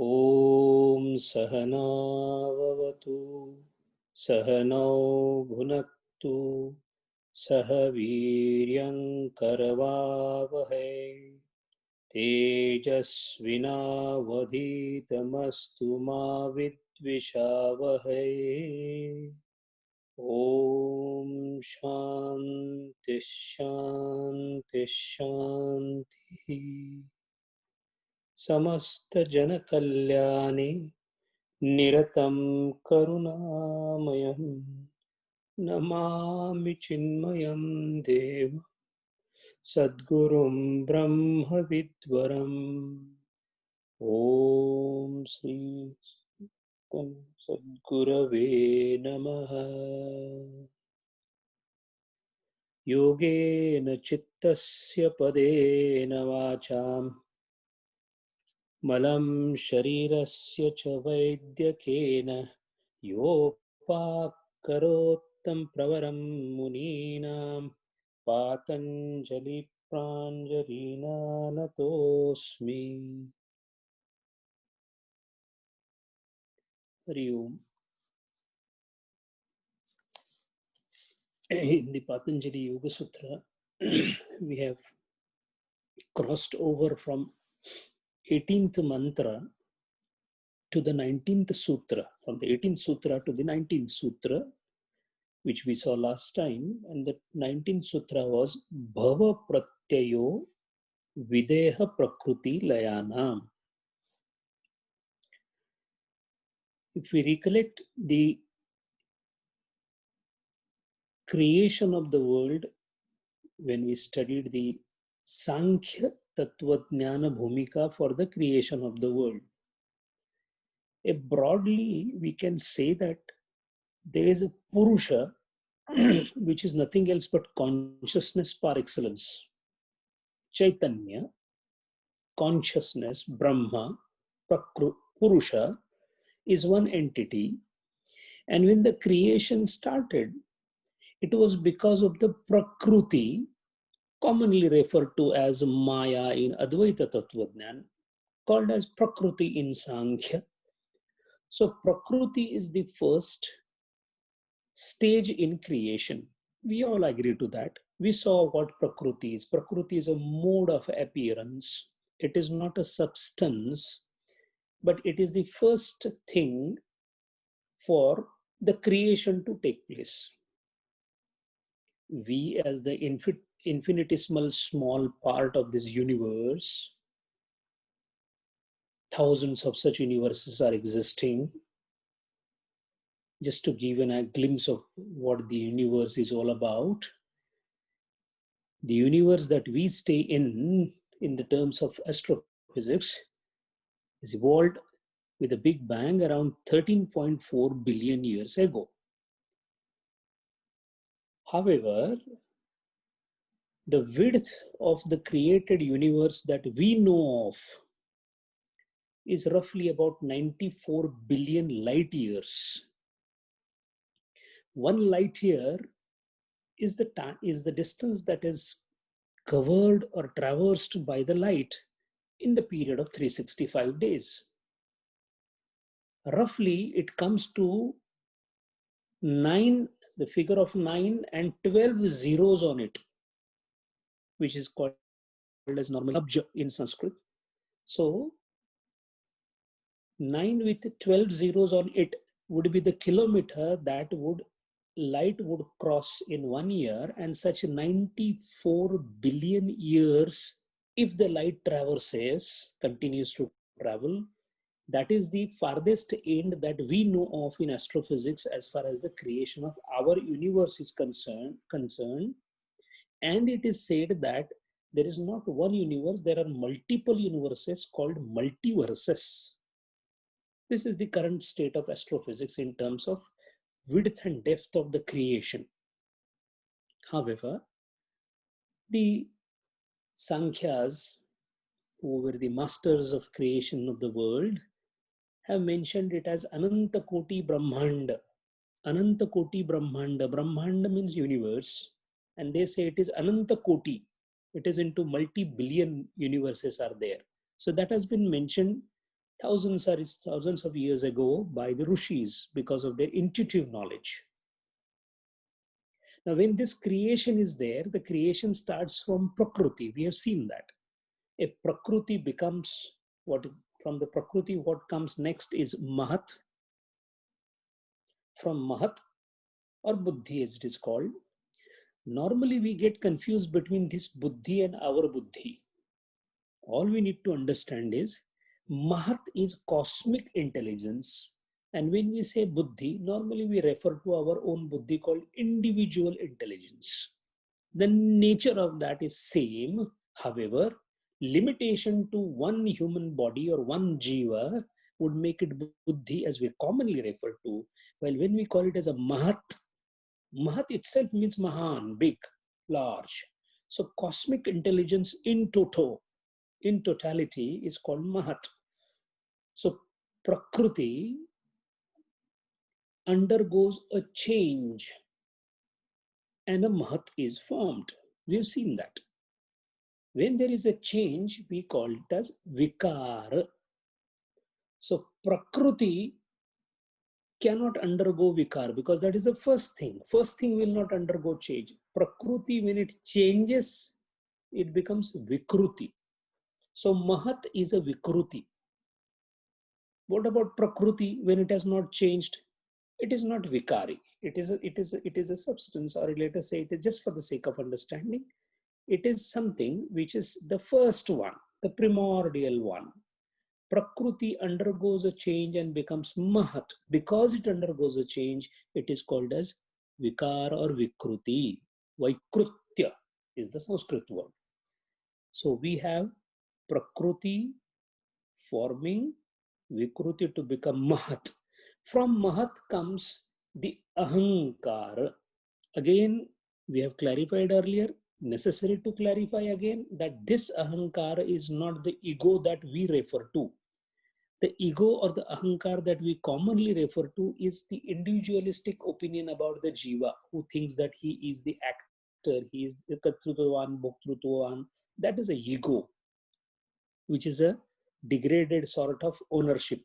ॐ सहनाववतु सहनौ भुनक्तु सह वीर्यङ्करवावहै तेजस्विनावधीतमस्तु मा विद्विषावहै। ॐ शान्ति शान्ति शान्तिः। समस्तजनकल्याणे निरतं करुणामयं नमामि चिन्मयं देव सद्गुरुं ब्रह्मविद्वरम्। ॐ श्री सद्गुरवे नमः। योगेन चित्तस्य पदेन वाचां मलं शरीरस्य च वैद्यकेन योपाकरोत्तं प्रवरं मुनीनां पातञ्जलिप्राञ्जलिनानतोऽस्मि। Hari Om. In the Patanjali Yoga Sutra, we have crossed over from 18th mantra to the 19th sutra, from the 18th sutra to the 19th sutra, which we saw last time. And the 19th sutra was Bhava Pratyayo Videha Prakruti Layanam. If we recollect the creation of the world, when we studied the Sankhya Tattvajnana Bhumika for the creation of the world, broadly we can say that there is a Purusha, which is nothing else but consciousness par excellence. Chaitanya, consciousness, Brahma, Purusha is one entity. And when the creation started, it was because of the Prakruti, commonly referred to as Maya in Advaita Tattvajnana, called as Prakruti in Sankhya. So Prakruti is the first stage in creation. We all agree to that. We saw what Prakruti is. Prakruti is a mode of appearance. It is not a substance, but it is the first thing for the creation to take place. We, as the infinitesimal small part of this universe, thousands of such universes are existing. Just to give a glimpse of what the universe is all about, the universe that we stay in the terms of astrophysics, is evolved with a big bang around 13.4 billion years ago. However, the width of the created universe that we know of is roughly about 94 billion light years. One light year is the distance that is covered or traversed by the light in the period of 365 days. Roughly, it comes to 9, the figure of 9 and 12 zeros on it, which is called as normally abja in Sanskrit. So 9 with 12 zeros on it would be the kilometer that light would cross in 1 year, and such 94 billion years if the light continues to travel. That is the farthest end that we know of in astrophysics as far as the creation of our universe is concerned. And it is said that there is not one universe, there are multiple universes called multiverses. This is the current state of astrophysics in terms of width and depth of the creation. However, the Sankhyas, who were the masters of creation of the world, have mentioned it as Ananta Koti Brahmanda. Ananta Koti Brahmanda. Brahmanda means universe, and they say it is Ananta Koti. It is into multi-billion universes are there. So that has been mentioned thousands of years ago by the Rishis because of their intuitive knowledge. Now, when this creation is there, the creation starts from Prakriti. We have seen that. A Prakriti becomes what, from the Prakriti, what comes next is Mahat. From Mahat or Buddhi as it is called. Normally we get confused between this Buddhi and our Buddhi. All we need to understand is Mahat is cosmic intelligence. And when we say Buddhi, normally we refer to our own Buddhi called individual intelligence. The nature of that is same. However, limitation to one human body or one jiva would make it Buddhi as we commonly refer to. While when we call it as a Mahat, Mahat itself means Mahan, big, large. So cosmic intelligence in totality is called Mahat. So Prakriti undergoes a change and a Mahat is formed. We have seen that. When there is a change, we call it as Vikara. So Prakriti cannot undergo Vikar because that is the first thing. First thing will not undergo change. Prakriti, when it changes, it becomes Vikruti. So Mahat is a Vikruti. What about Prakriti when it has not changed? It is not Vikari. It is a substance, or let us say it is just for the sake of understanding. It is something which is the first one, the primordial one. Prakriti undergoes a change and becomes Mahat. Because it undergoes a change, it is called as Vikar or Vikruti. Vaikrutya is the Sanskrit word. So we have Prakriti forming Vikruti to become Mahat. From Mahat comes the Ahankara. Again, we have clarified earlier, necessary to clarify again, that this Ahankara is not the ego that we refer to. The ego or the Ahankara that we commonly refer to is the individualistic opinion about the Jiva, who thinks that he is the actor, he is the Kartrutvavan, Bhoktrutvavan. That is a ego, which is a degraded sort of ownership.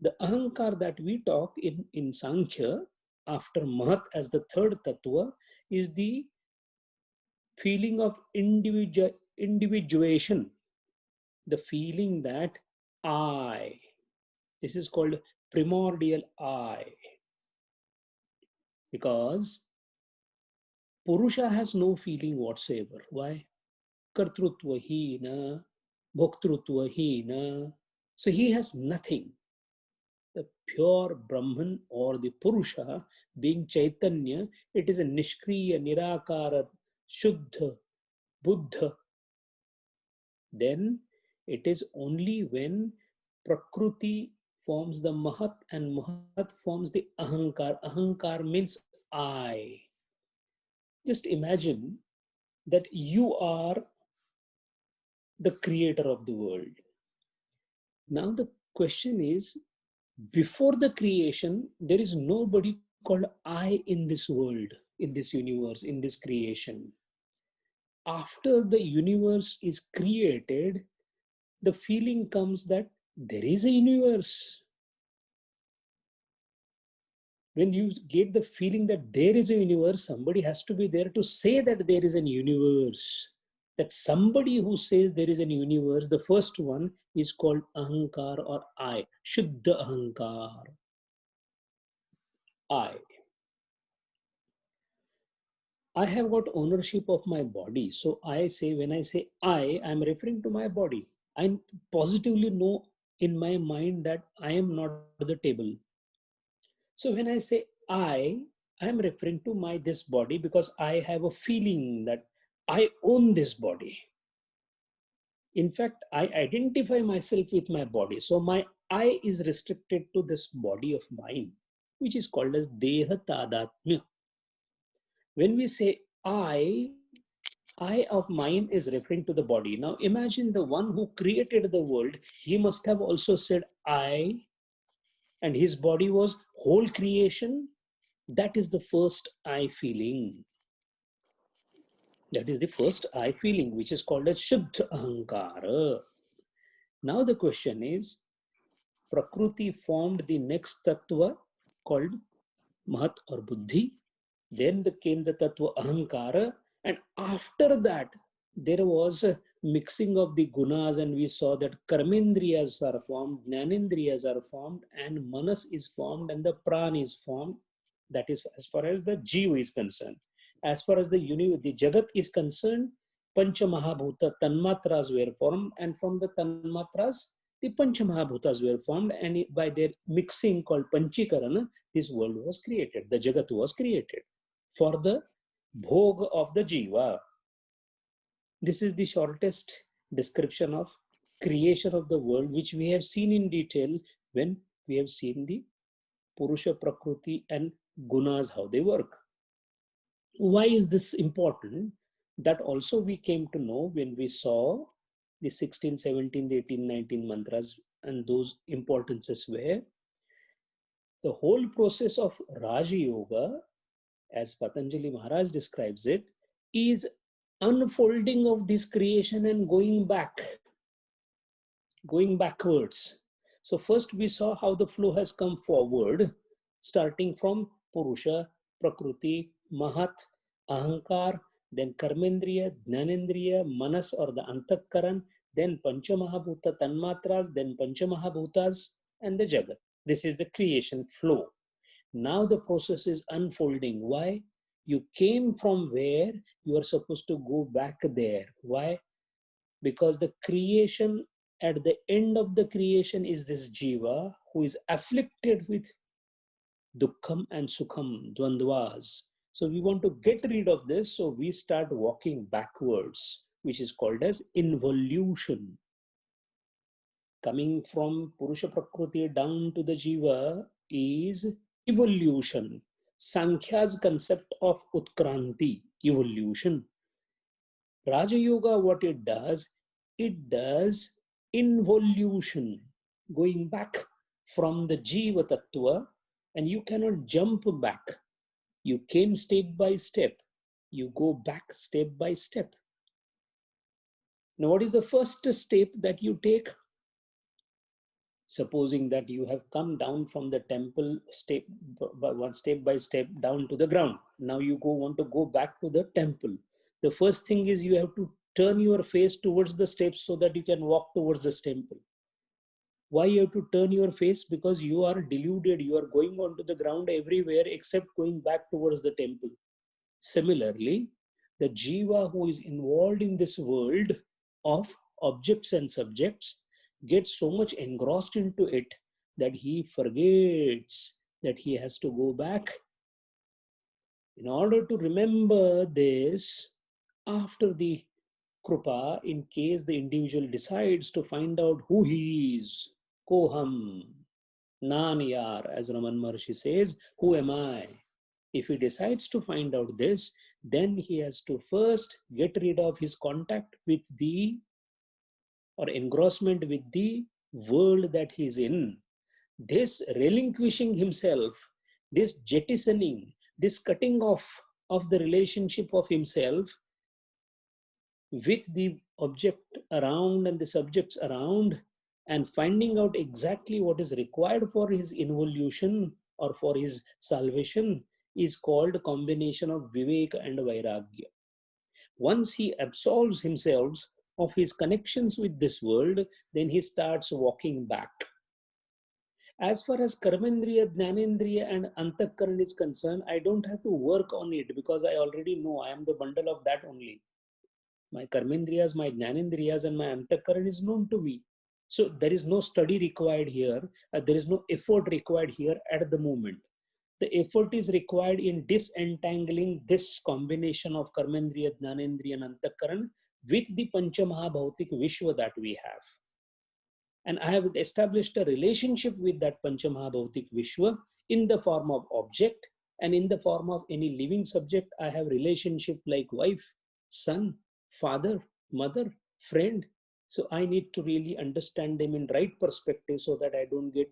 The Ahankar that we talk in Sankhya, after Mahat as the third Tattva, is the feeling of individuation, the feeling that I, this is called primordial I, because Purusha has no feeling whatsoever. Why? Kartrutva hina, Bhoktrutva hina. So he has nothing. The pure Brahman or the Purusha being Chaitanya, it is a Nishkriya, Nirakara, Shuddha, Buddha. Then it is only when Prakriti forms the Mahat and Mahat forms the Ahankar. Ahankar means I. Just imagine that you are the creator of the world. Now the question is, before the creation, there is nobody called I in this world, in this universe, in this creation. After the universe is created, the feeling comes that there is a universe. When you get the feeling that there is a universe, somebody has to be there to say that there is an universe. That somebody who says there is an universe, the first one is called Ahankar or I, Shuddha Ahankar. I have got ownership of my body. So I say, when I say I am referring to my body. I positively know in my mind that I am not the table. So when I say I am referring to this body because I have a feeling that I own this body. In fact, I identify myself with my body. So my I is restricted to this body of mine, which is called as Deha Tadatmya. When we say I of mine is referring to the body. Now imagine the one who created the world, he must have also said I, and his body was whole creation. That is the first I feeling. That is the first I feeling, which is called as Shuddha Ahankara. Now the question is, Prakriti formed the next tattva called Mahat or Buddhi. Then came the tattva Ahankara, and after that, there was a mixing of the gunas, and we saw that Karmendriyas are formed, Jnanendriyas are formed, and Manas is formed, and the Pran is formed. That is as far as the Jiva is concerned. As far as the Jagat is concerned, Pancha Mahabhuta Tanmatras were formed, and from the Tanmatras, the Pancha Mahabhutas were formed, and by their mixing called Panchikarana, this world was created, the Jagat was created for the bhog of the Jiva. This is the shortest description of creation of the world, which we have seen in detail when we have seen the Purusha, Prakriti and Gunas, how they work. Why is this important? That also we came to know when we saw the 16, 17, 18, 19 mantras, and those importances were the whole process of Raja Yoga, as Patanjali Maharaj describes it, is unfolding of this creation and going backwards. So first we saw how the flow has come forward, starting from Purusha, Prakriti, Mahat, Ahankar, then Karmendriya, Jnanendriya, Manas or the Antakaran, then Panchamahabhuta Tanmatras, then Panchamahabhutas and the Jagat. This is the creation flow. Now the process is unfolding. Why? You came from where you are supposed to go back there. Why? Because the creation, at the end of the creation, is this Jiva who is afflicted with Dukkham and Sukham, Dvandvas. So we want to get rid of this, so we start walking backwards, which is called as involution. Coming from Purusha Prakriti down to the Jiva is evolution. Sankhya's concept of Utkranti, evolution. Raja Yoga, what it does involution, going back from the Jiva Tattva, and you cannot jump back. You came step by step, you go back step by step. Now, what is the first step that you take? Supposing that you have come down from the temple step by step down to the ground. Now you want to go back to the temple. The first thing is you have to turn your face towards the steps so that you can walk towards the temple. Why you have to turn your face? Because you are deluded. You are going onto the ground everywhere except going back towards the temple. Similarly, the Jiva who is involved in this world of objects and subjects gets so much engrossed into it that he forgets that he has to go back. In order to remember this, after the Krupa, in case the individual decides to find out who he is, Koham, Naniyar, as Raman Maharshi says, who am I? If he decides to find out this, then he has to first get rid of his contact with or engrossment with the world that he's in. This relinquishing himself, this jettisoning, this cutting off of the relationship of himself with the object around and the subjects around, and finding out exactly what is required for his involution or for his salvation is called combination of Vivek and Vairagya. Once he absolves himself of his connections with this world, then he starts walking back. As far as Karmendriya, Jnanendriya and Antakaran is concerned, I don't have to work on it because I already know I am the bundle of that only. My Karmendriyas, my Jnanendriyas and my Antakaran is known to me. So there is no study required here. There is no effort required here at the moment. The effort is required in disentangling this combination of Karmendriya, Jnanendriya and Antakaran with the Panchamahabhautik Vishwa that we have. And I have established a relationship with that Panchamahabhautik Vishwa in the form of object, and in the form of any living subject. I have relationship like wife, son, father, mother, friend. So I need to really understand them in right perspective so that I don't get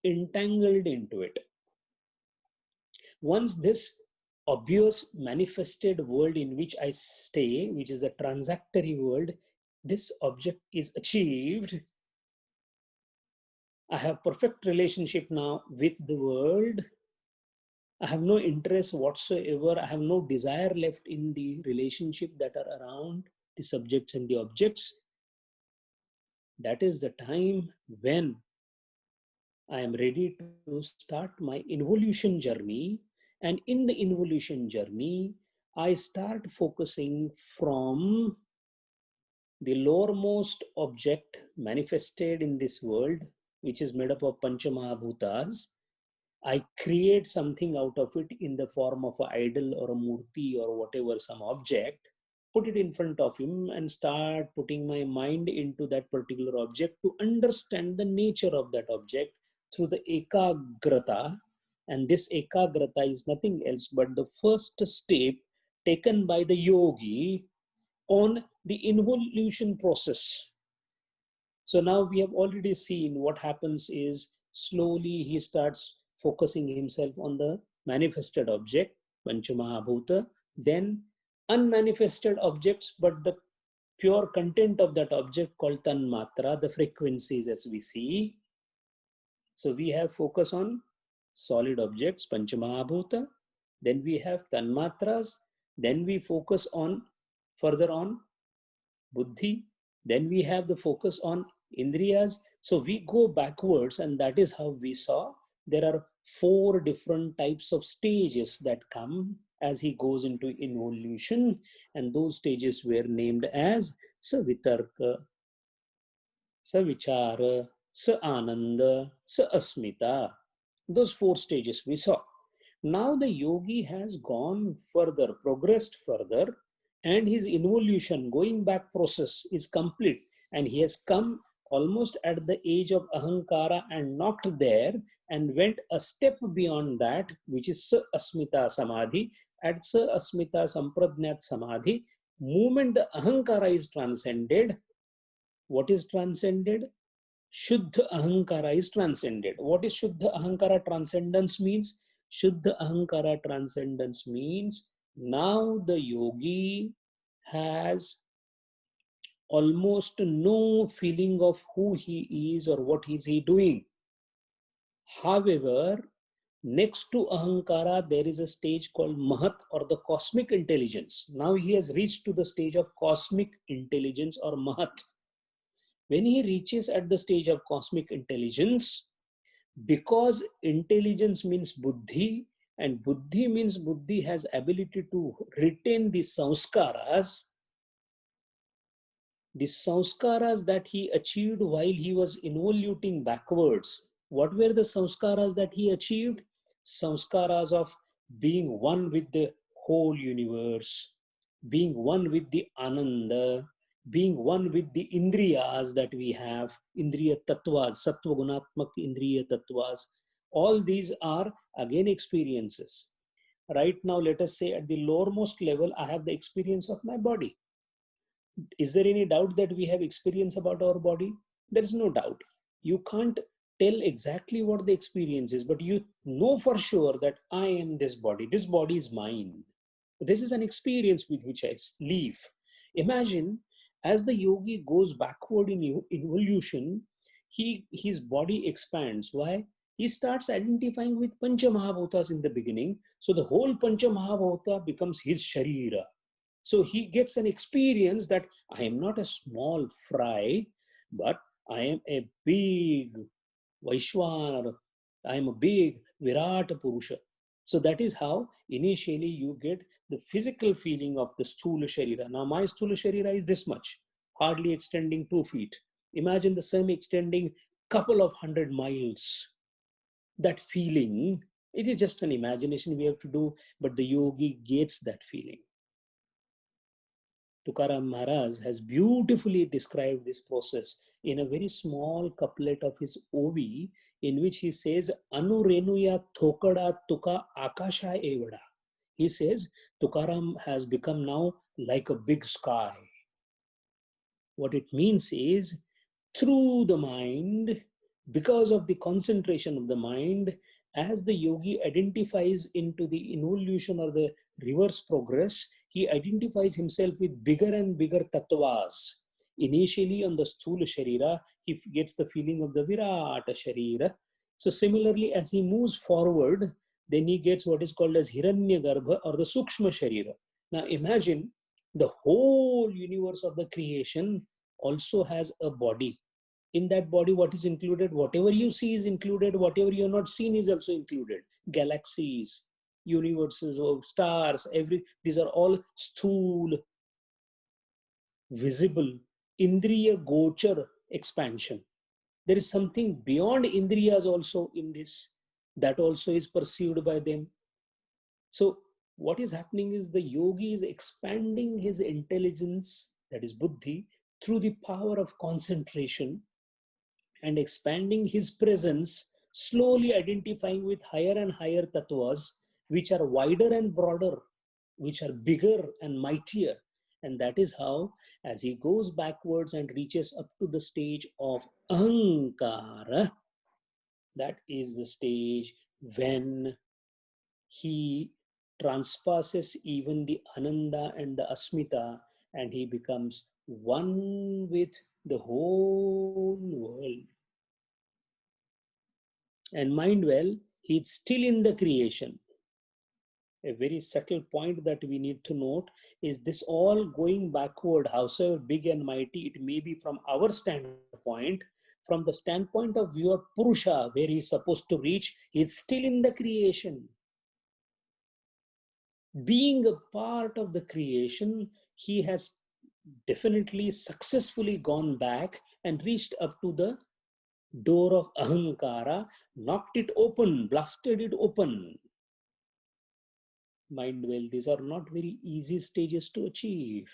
entangled into it. Once this obvious manifested world in which I stay, which is a transactory world, this object is achieved, I have perfect relationship now with the world. I have no interest whatsoever. I have no desire left in the relationship that are around the subjects and the objects. That is the time when I am ready to start my involution journey. And in the involution journey, I start focusing from the lowermost object manifested in this world, which is made up of Panchamahabhutas. I create something out of it in the form of an idol or a murti or whatever, some object, put it in front of him and start putting my mind into that particular object to understand the nature of that object through the ekagrata. And this ekagrata is nothing else but the first step taken by the yogi on the involution process. So now we have already seen what happens is slowly he starts focusing himself on the manifested object, Panchamahabhuta, then unmanifested objects, but the pure content of that object called Tanmatra, the frequencies as we see. So we have focus on solid objects, Panchamahabhuta, then we have Tanmatras, then we focus on further on Buddhi, then we have the focus on Indriyas. So we go backwards, and that is how we saw there are 4 different types of stages that come as he goes into involution, and those stages were named as Savitarka, Savichara, Sa Ananda, Sa Asmita. Those 4 stages we saw. Now the yogi has gone further, progressed further, and his involution, going back process is complete. And he has come almost at the age of Ahankara and knocked there and went a step beyond that, which is Sa Asmita Samadhi. At Sa Asmita Sampradnyat Samadhi, moment the Ahankara is transcended. What is transcended? Shuddha Ahankara is transcended. What is Shuddha Ahankara transcendence means? Shuddha Ahankara transcendence means now the yogi has almost no feeling of who he is or what is he doing. However, next to Ahankara, there is a stage called Mahat or the cosmic intelligence. Now he has reached to the stage of cosmic intelligence or Mahat. When he reaches at the stage of cosmic intelligence, because intelligence means buddhi, and buddhi means buddhi has ability to retain the sanskaras that he achieved while he was involuting backwards. What were the sanskaras that he achieved? Sanskaras of being one with the whole universe, being one with the Ananda, being one with the Indriyas that we have, Indriya Tattvas, Sattva Gunatmak Indriya Tattvas. All these are again experiences. Right now, let us say at the lowermost level, I have the experience of my body. Is there any doubt that we have experience about our body? There is no doubt. You can't tell exactly what the experience is, but you know for sure that I am this body. This body is mine. This is an experience with which I live. Imagine as the yogi goes backward in evolution, his body expands. Why? He starts identifying with Pancha Mahabhutas in the beginning. So the whole Pancha Mahabhuta becomes his Sharira. So he gets an experience that I am not a small fry, but I am a big Vaishwanar. I am a big Virata Purusha. So that is how initially you get the physical feeling of the Sthula Sharira. Now my Sthula Sharira is this much, hardly extending 2 feet. Imagine the same extending couple of 100 miles. That feeling, it is just an imagination we have to do, but the yogi gets that feeling. Tukaram Maharaj has beautifully described this process in a very small couplet of his Ovi, in which he says, Anurenuya Thokada Tuka Akasha Evada. He says, Tukaram has become now like a big sky. What it means is, through the mind, because of the concentration of the mind, as the yogi identifies into the involution or the reverse progress, he identifies himself with bigger and bigger tattvas. Initially on the Sthula Sharira, he gets the feeling of the Virata Sharira. So similarly, as he moves forward, then he gets what is called as Hiranyagarbha or the Sukshma Sharira. Now imagine the whole universe of the creation also has a body. In that body, what is included? Whatever you see is included. Whatever you have not seen is also included. Galaxies, universes, of stars, these are all sthul, visible, indriya gochar expansion. There is something beyond indriyas also in this, that also is perceived by them. So what is happening is the yogi is expanding his intelligence, that is buddhi, through the power of concentration, and expanding his presence, slowly identifying with higher and higher tattvas, which are wider and broader, which are bigger and mightier. And that is how, as he goes backwards and reaches up to the stage of ahankara, that is the stage when he transpasses even the ananda and the asmita, and he becomes one with the whole world. And mind well, he's still in the creation. A very subtle point that we need to note is this all going backward, howsoever big and mighty it may be from our standpoint, from the standpoint of view of Purusha, where he's supposed to reach, he's still in the creation. Being a part of the creation, he has definitely successfully gone back and reached up to the door of ahankara, knocked it open, blasted it open. Mind well, these are not very easy stages to achieve.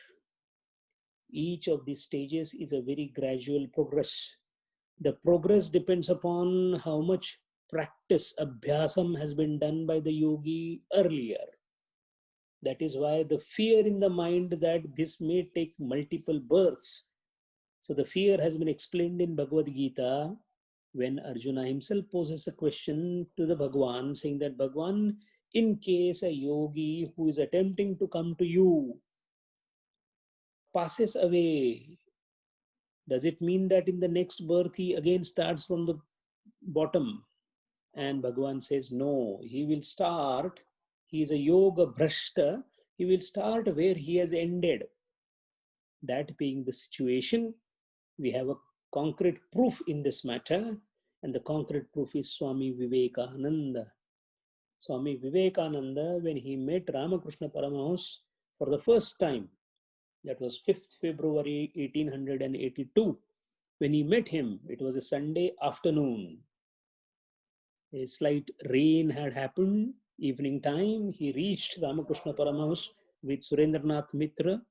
Each of these stages is a very gradual progress. The progress depends upon how much practice, abhyasam, has been done by the yogi earlier. That is why the fear in the mind that this may take multiple births. So the fear has been explained in Bhagavad Gita when Arjuna himself poses a question to the Bhagwan, saying that Bhagwan, in case a yogi who is attempting to come to you passes away, does it mean that in the next birth he again starts from the bottom? And Bhagwan says, no, he will start. He is a yoga bhrashta. He will start where he has ended. That being the situation, we have a concrete proof in this matter, and the concrete proof is Swami Vivekananda. Swami Vivekananda, when he met Ramakrishna Paramahansa for the first time, that was 5th February 1882. When he met him, it was a Sunday afternoon. A slight rain had happened, evening time. He reached Ramakrishna Paramahansa with Surendranath Mitra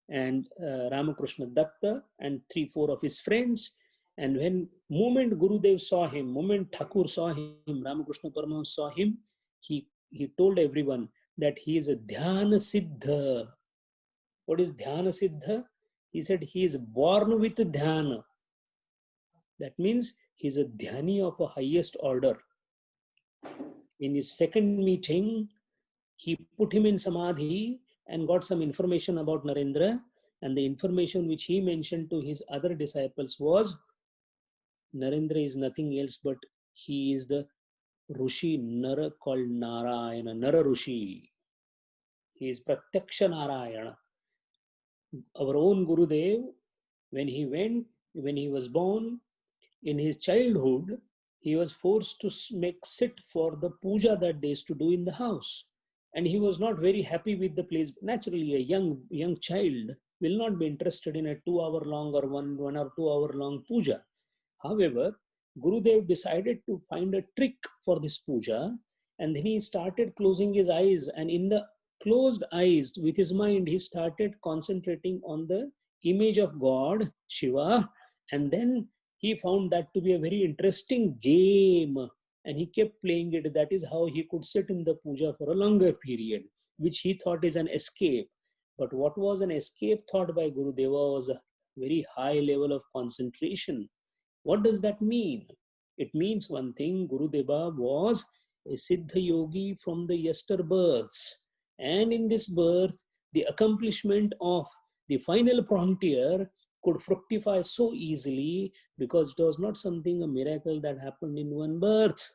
and Ramakrishna Datta and 3-4 of his friends. And when moment Gurudev saw him, moment Thakur saw him, Ramakrishna Paramahansa saw him, he told everyone that he is a Dhyana Siddha. What is Dhyana Siddha? He said he is born with Dhyana. That means he is a Dhyani of a highest order. In his second meeting, he put him in Samadhi and got some information about Narendra. And the information which he mentioned to his other disciples was, Narendra is nothing else but he is the Rushi Nara called Narayana, Nara Rushi. He is Pratyaksha Narayana. Our own Gurudev, when he was born, in his childhood, he was forced to sit for the puja that they used to do in the house. And he was not very happy with the place. Naturally, a young child will not be interested in a 2-hour long or one or 2-hour long puja. However, Gurudev decided to find a trick for this puja, and then he started closing his eyes, and in the closed eyes with his mind, he started concentrating on the image of God, Shiva, and then he found that to be a very interesting game, and he kept playing it. That is how he could sit in the puja for a longer period, which he thought is an escape. But what was an escape thought by Gurudeva was a very high level of concentration. What does that mean? It means one thing, Gurudeva was a Siddha Yogi from the yester births. And in this birth, the accomplishment of the final frontier could fructify so easily because it was not something, a miracle that happened in one birth.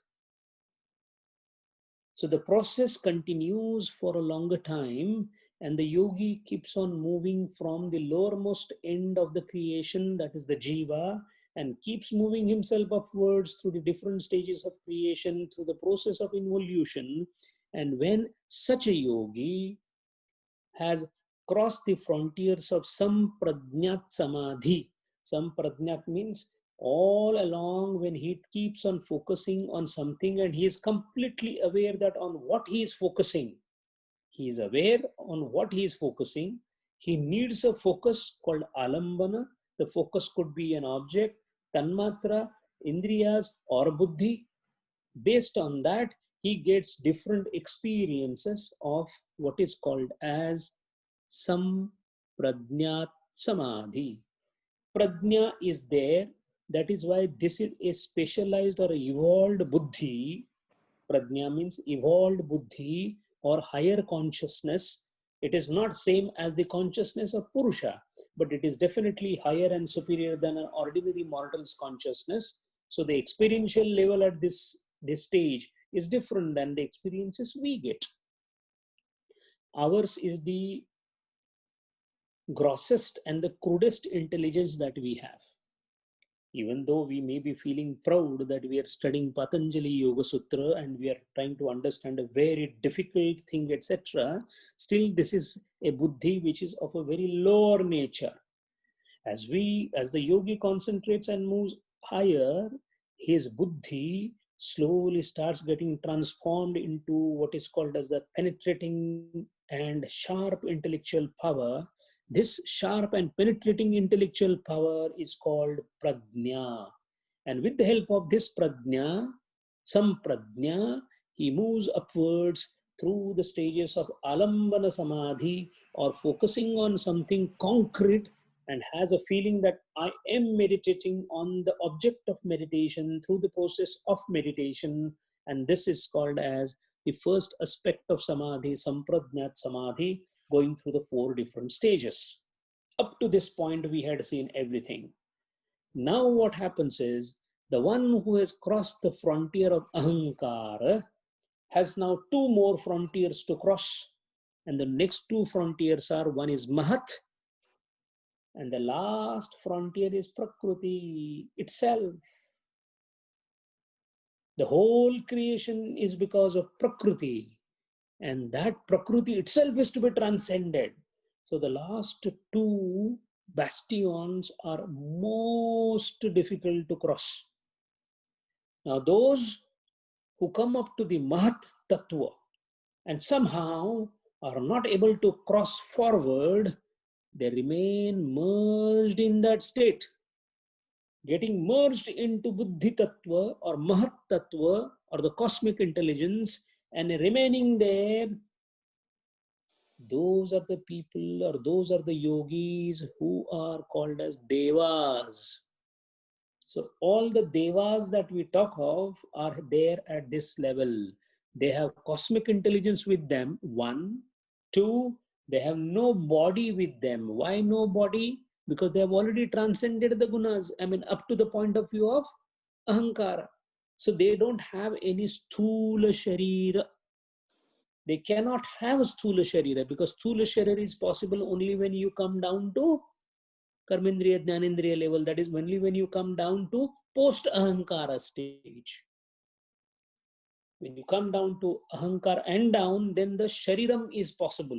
So the process continues for a longer time, and the yogi keeps on moving from the lowermost end of the creation, that is the jiva, and keeps moving himself upwards through the different stages of creation, through the process of involution. And when such a yogi has crossed the frontiers of Samprajnat Samadhi. Samprajnat means all along when he keeps on focusing on something and he is completely aware that on what he is focusing. He is aware on what he is focusing. He needs a focus called alambana. The focus could be an object, tanmatra, indriyas, or buddhi. Based on that, he gets different experiences of what is called as Samprajnat Samadhi. Prajna is there. That is why this is a specialized or evolved buddhi. Prajna means evolved buddhi or higher consciousness. It is not same as the consciousness of Purusha, but it is definitely higher and superior than an ordinary mortal's consciousness. So the experiential level at this stage is different than the experiences we get. Ours is the grossest and the crudest intelligence that we have. Even though we may be feeling proud that we are studying Patanjali Yoga Sutra and we are trying to understand a very difficult thing, etc., still this is a buddhi which is of a very lower nature. As the yogi concentrates and moves higher, his buddhi slowly starts getting transformed into what is called as the penetrating and sharp intellectual power. This sharp and penetrating intellectual power is called prajna. And with the help of this prajna, samprajna, he moves upwards through the stages of alambana samadhi, or focusing on something concrete, and has a feeling that I am meditating on the object of meditation through the process of meditation. And this is called as the first aspect of samadhi, samprajnat samadhi, going through the 4 different stages. Up to this point, we had seen everything. Now what happens is, the one who has crossed the frontier of ahankara has now 2 more frontiers to cross. And the next 2 frontiers are, one is mahat, and the last frontier is Prakriti itself. The whole creation is because of Prakriti, and that Prakriti itself is to be transcended. So the last 2 bastions are most difficult to cross. Now those who come up to the Mahat Tattva and somehow are not able to cross forward, they remain merged in that state. Getting merged into Buddhi Tattva or Mahat Tattva or the cosmic intelligence and remaining there, those are the people or those are the yogis who are called as Devas. So all the Devas that we talk of are there at this level. They have cosmic intelligence with them, 1. 2, they have no body with them. Why no body? Because they have already transcended the gunas. I mean, up to the point of view of ahankara. So they don't have any sthula sharira. They cannot have sthula sharira, because sthula sharira is possible only when you come down to karmendriya, jnanendriya level. That is only when you come down to post-ahankara stage. When you come down to ahankara and down, then the shariram is possible.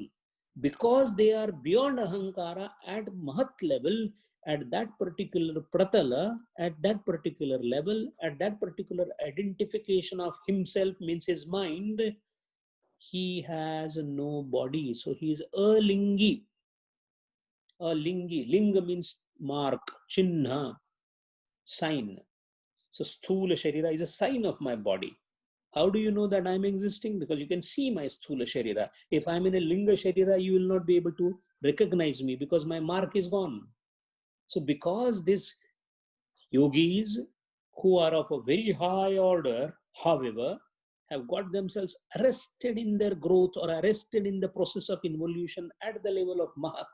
Because they are beyond ahankara at mahat level, at that particular pratala, at that particular level, at that particular identification of himself, means his mind, he has no body. So he is a lingi. A lingi. Linga means mark, chinna, sign. So sthula sharira is a sign of my body. How do you know that I'm existing? Because you can see my sthula sharira. If I'm in a linga sharira, you will not be able to recognize me because my mark is gone. So because these yogis who are of a very high order, however, have got themselves arrested in their growth or arrested in the process of involution at the level of Mahat,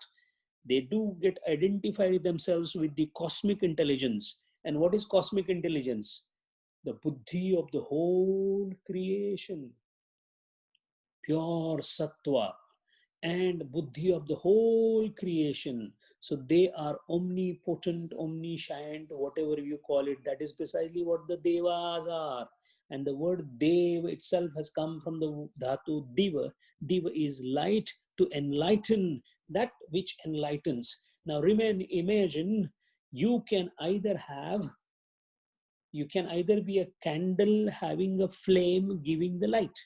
They do get identified themselves with the cosmic intelligence. And what is cosmic intelligence? The buddhi of the whole creation, pure sattva and buddhi of the whole creation. So they are omnipotent, omniscient, whatever you call it. That is precisely what the devas are. And the word dev itself has come from the dhatu diva. Diva is light, to enlighten, that which enlightens. Now imagine you can either have, you can either be a candle having a flame giving the light,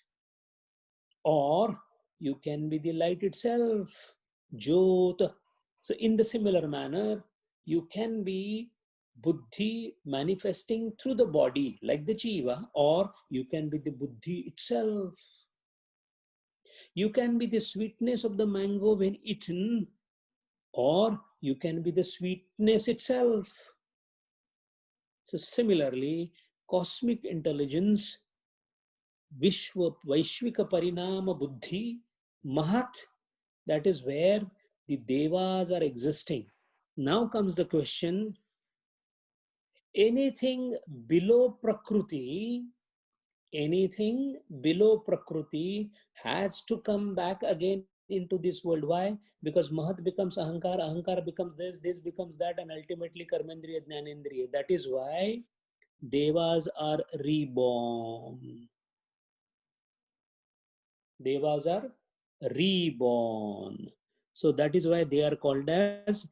or you can be the light itself, Jyot. So, in the similar manner, you can be Buddhi manifesting through the body, like the Jiva, or you can be the Buddhi itself. You can be the sweetness of the mango when eaten, or you can be the sweetness itself. So, similarly, cosmic intelligence, Vishwa, Vaishvika Parinama Buddhi, Mahat, that is where the devas are existing. Now comes the question, anything below Prakriti, anything below Prakriti has to come back again into this world. Why? Because Mahat becomes Ahankar, Ahankar becomes this becomes that, and ultimately Karmendriya, Jnanendriya. That is why devas are reborn. Devas are reborn. So that is why they are called as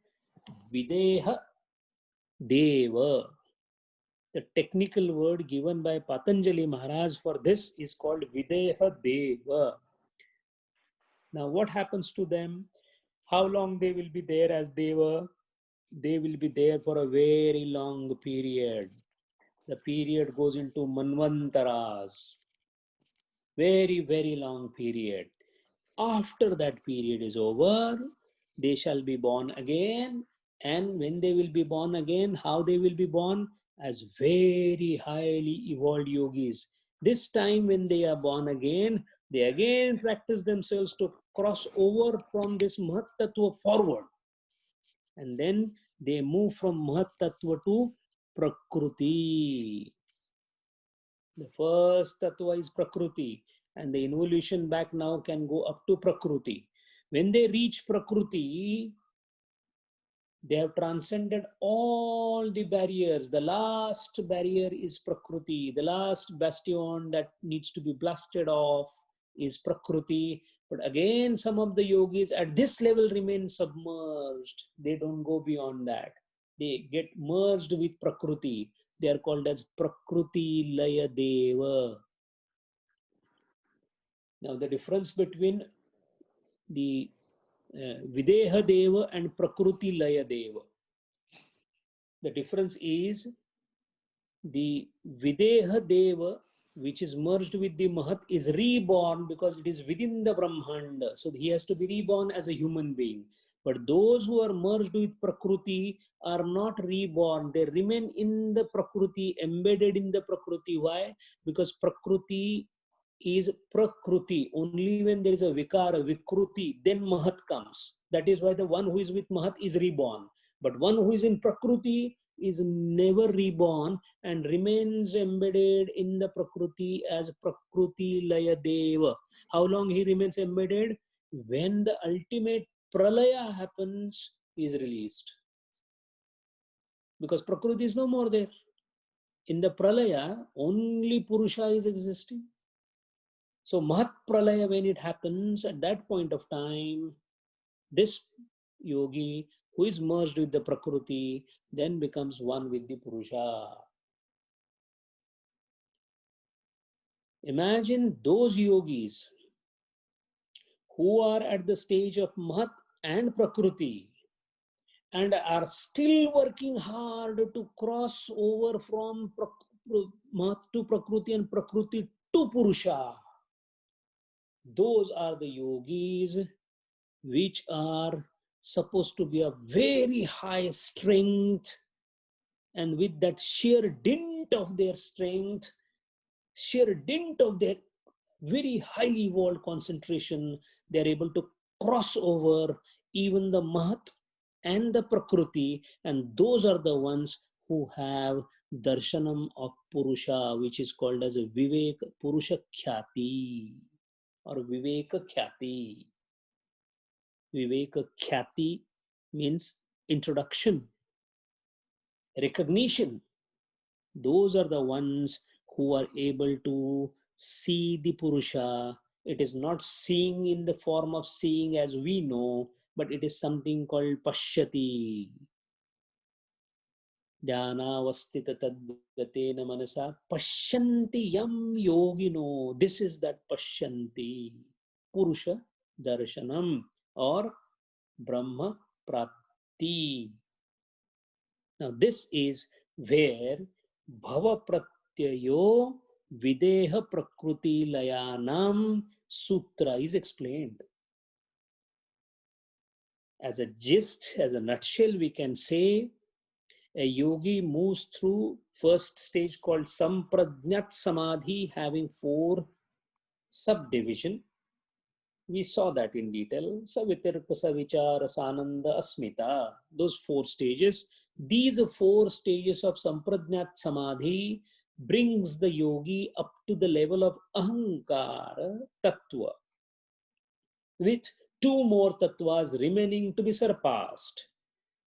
Videha Deva. The technical word given by Patanjali Maharaj for this is called Videha Deva. Now what happens to them? How long they will be there as Deva? They will be there for a very long period. The period goes into Manvantaras. Very, very long period. After that period is over, they shall be born again. And when they will be born again, how they will be born? As very highly evolved yogis. This time when they are born again, they again practice themselves to cross over from this Mahat Tattva forward. And then they move from Mahat Tattva to Prakruti. The first Tattva is Prakruti, and the involution back now can go up to Prakruti. When they reach Prakruti, they have transcended all the barriers. The last barrier is Prakruti. The last bastion that needs to be blasted off is Prakruti. But again, some of the yogis at this level remain submerged. They don't go beyond that. They get merged with Prakruti. They are called as Prakruti Laya Deva. Now, the difference between the Videha Deva and Prakruti Laya Deva. The difference is the Videha Deva, which is merged with the Mahat, is reborn because it is within the Brahmanda. So he has to be reborn as a human being. But those who are merged with Prakriti are not reborn. They remain in the Prakriti, embedded in the Prakriti. Why? Because Prakriti is Prakriti. Only when there is a Vikara, Vikruti, then Mahat comes. That is why the one who is with Mahat is reborn. But one who is in Prakriti is never reborn and remains embedded in the Prakriti as Prakriti Laya Deva. How long he remains embedded? When the ultimate Pralaya happens, he is released. Because Prakriti is no more there. In the Pralaya, only Purusha is existing. So Mahat Pralaya, when it happens, at that point of time, this yogi who is merged with the Prakriti then becomes one with the Purusha. Imagine those yogis who are at the stage of Mahat and Prakriti and are still working hard to cross over from Mahat to Prakriti and Prakriti to Purusha. Those are the yogis which are supposed to be a very high strength, and with that sheer dint of their strength, sheer dint of their very highly evolved concentration, they are able to cross over even the Mahat and the Prakriti, and those are the ones who have darshanam of Purusha, which is called as a Vivek Purusha Khyati or Viveka Khyati. Viveka Khyati means introduction, recognition. Those are the ones who are able to see the Purusha. It is not seeing in the form of seeing as we know, but it is something called Pashyati. Dhyanavastita tadgatena manasa Pashyanti yam yogino. This is that Pashyanti. Purusha Darshanam or Brahma Prapti. Now, this is where Bhava Pratyayo Videha Prakruti Layanam Sutra is explained. As a gist, as a nutshell, we can say a yogi moves through first stage called Sampradnyat Samadhi, having 4 subdivision. We saw that in detail. Savitirka, Savichara, Sananda, Asmita. Those 4 stages. These 4 stages of Sampradnyat Samadhi brings the yogi up to the level of Ahankara Tattva, with 2 more tattvas remaining to be surpassed.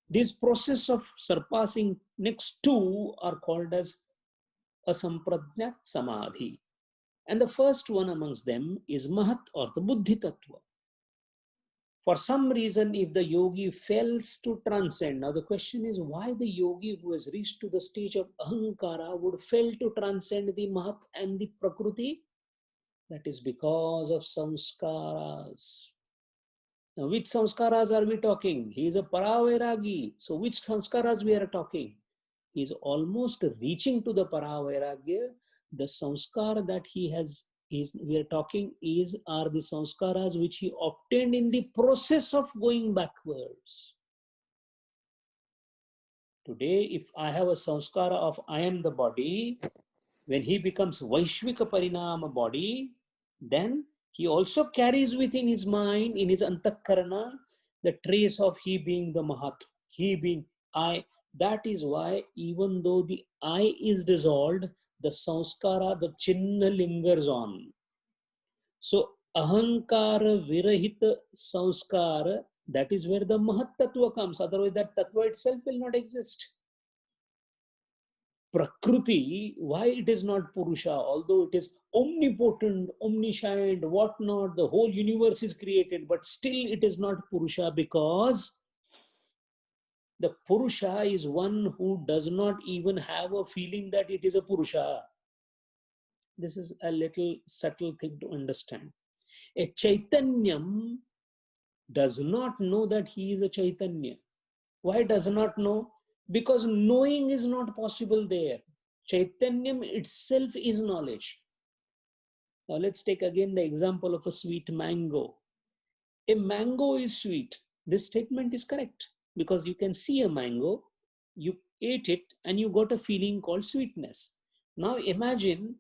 This process of surpassing next 2 are called as Asampradnyat Samadhi. And the first one amongst them is Mahat or the Buddhi Tattva. For some reason, if the yogi fails to transcend, now the question is why the yogi who has reached to the stage of Ahankara would fail to transcend the Mahat and the Prakriti? That is because of samskaras. Now, which samskaras are we talking? He is a Paravairagi. So, which samskaras we are talking? He is almost reaching to the Paravairagya. The samskar that he has we are talking are the samskaras which he obtained in the process of going backwards. Today, if I have a samskara of I am the body, when he becomes Vaishvika Parinama body, then he also carries within his mind, in his Antakarana, the trace of he being the Mahat, he being I. That is why even though the I is dissolved, the samskara, the chinna lingers on. So, ahankara virahita samskara, that is where the Mahat Tattva comes. Otherwise, that Tattva itself will not exist. Prakriti, why it is not Purusha, although it is omnipotent, omniscient, whatnot, the whole universe is created, but still it is not Purusha because the Purusha is one who does not even have a feeling that it is a Purusha. This is a little subtle thing to understand. A Chaitanyam does not know that he is a Chaitanya. Why does not know? Because knowing is not possible there. Chaitanyam itself is knowledge. Now let's take again the example of a sweet mango. A mango is sweet. This statement is correct because you can see a mango, you ate it, and you got a feeling called sweetness. Now imagine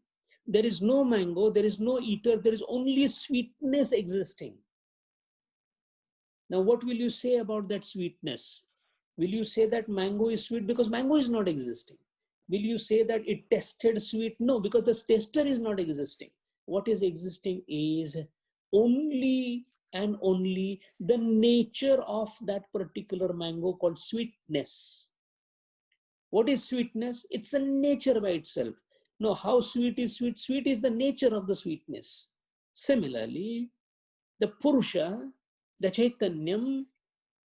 there is no mango, there is no eater, there is only sweetness existing. Now what will you say about that sweetness? Will you say that mango is sweet because mango is not existing? Will you say that it tasted sweet? No, because the taster is not existing. What is existing is only and only the nature of that particular mango called sweetness. What is sweetness? It's a nature by itself. No, how sweet is sweet? Sweet is the nature of the sweetness. Similarly, the Purusha, the Chaitanyam,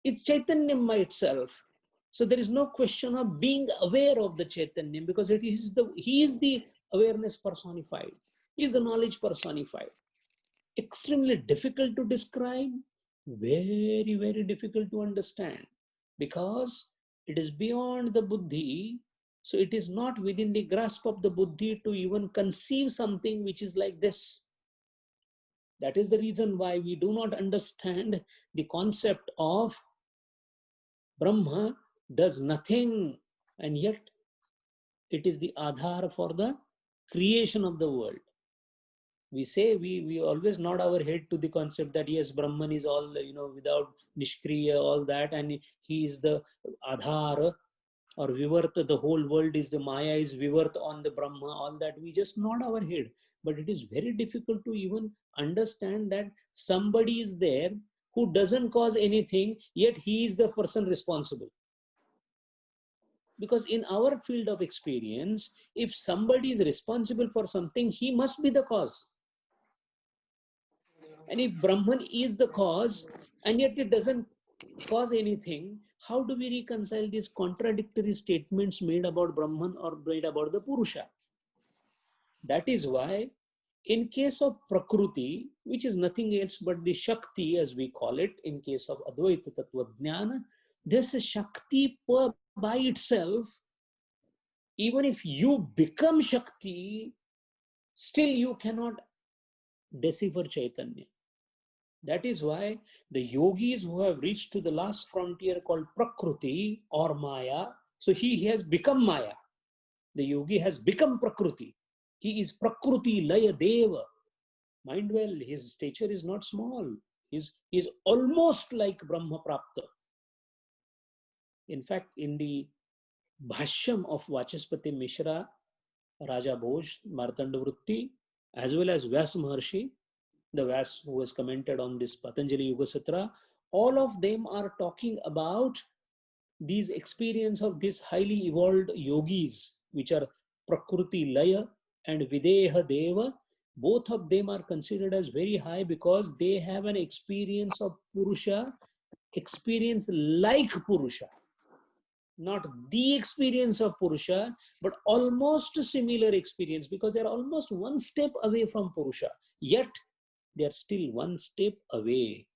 it's Chaitanyam by itself. So there is no question of being aware of the Chaitanyam because he is the awareness personified. He is the knowledge personified. Extremely difficult to describe, very, very difficult to understand because it is beyond the buddhi. So it is not within the grasp of the buddhi to even conceive something which is like this. That is the reason why we do not understand the concept of Brahma does nothing, and yet it is the Aadhar for the creation of the world. We say, we always nod our head to the concept that yes, Brahman is all, without Nishkriya, all that, and he is the Adhar or Vivarta, the whole world is the Maya is Vivarta on the Brahma, all that. We just nod our head. But it is very difficult to even understand that somebody is there who doesn't cause anything, yet he is the person responsible. Because in our field of experience, if somebody is responsible for something, he must be the cause. And if Brahman is the cause, and yet it doesn't cause anything, how do we reconcile these contradictory statements made about Brahman or made about the Purusha? That is why, in case of Prakriti, which is nothing else but the Shakti, as we call it, in case of Advaita Tattva Jnana, this Shakti by itself, even if you become Shakti, still you cannot decipher Chaitanya. That is why the yogis who have reached to the last frontier called Prakriti or Maya, so he has become Maya. The yogi has become Prakriti. He is Prakriti Laya Deva. Mind well, his stature is not small. He is almost like Brahma Prapta. In fact, in the Bhashyam of Vachaspati Mishra, Raja Bhoj, Martanda Vritti, as well as Vyas Maharshi, the Vyas who has commented on this Patanjali Yoga Sutra, all of them are talking about these experience of these highly evolved yogis, which are Prakriti Laya and Videha Deva. Both of them are considered as very high because they have an experience of Purusha, experience like Purusha. Not the experience of Purusha, but almost similar experience, because they're almost one step away from Purusha. Yet, they're still one step away.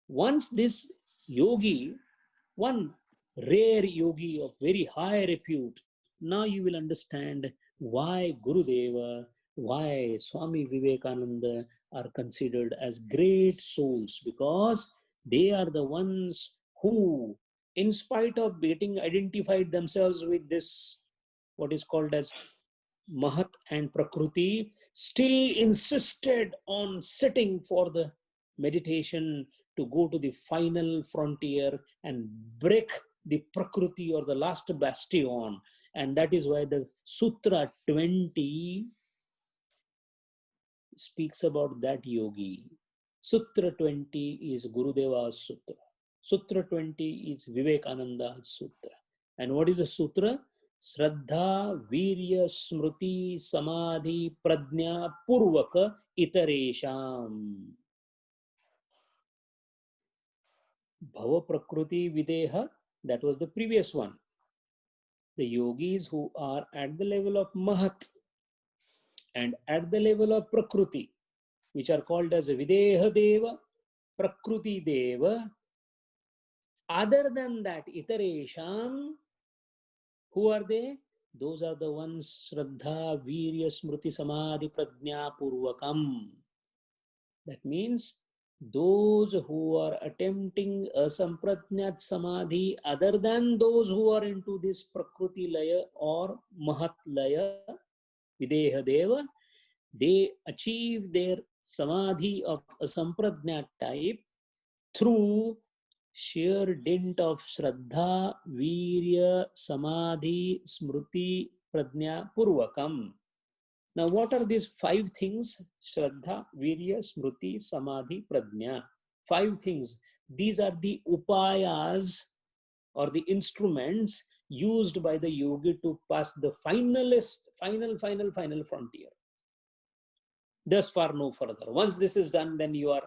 Once this yogi, one rare yogi of very high repute, now you will understand why Gurudeva, why Swami Vivekananda are considered as great souls, because they are the ones who, in spite of getting identified themselves with this, what is called as Mahat and Prakriti, still insisted on sitting for the meditation to go to the final frontier and break the Prakriti or the last bastion. And that is why the Sutra 20 speaks about that yogi. Sutra 20 is Gurudeva's Sutra. Sutra 20 is Vivekananda's Sutra. And what is the Sutra? Shraddha, Virya, Smriti, Samadhi, Prajna, Purvaka, Itaresham. Bhava Prakriti Videha, that was the previous one. The yogis who are at the level of Mahat and at the level of Prakriti, which are called as Videha Deva, Prakriti Deva. Other than that, Itaresham, who are they? Those are the ones Shraddha, Virya, Smriti, Samadhi, Prajna, Purvakam. That means those who are attempting a Samprajnat Samadhi other than those who are into this Prakriti Laya or Mahat Laya, Videha Deva, they achieve their Samadhi of a Samprajnat type through sheer dint of Shraddha, Virya, Samadhi, Smriti, Prajna, Purvakam. Now, what are these 5 things? Shraddha, Virya, Smriti, Samadhi, Prajna. 5 things. These are the upayas or the instruments used by the yogi to pass the final frontier. Thus far, no further. Once this is done, then you are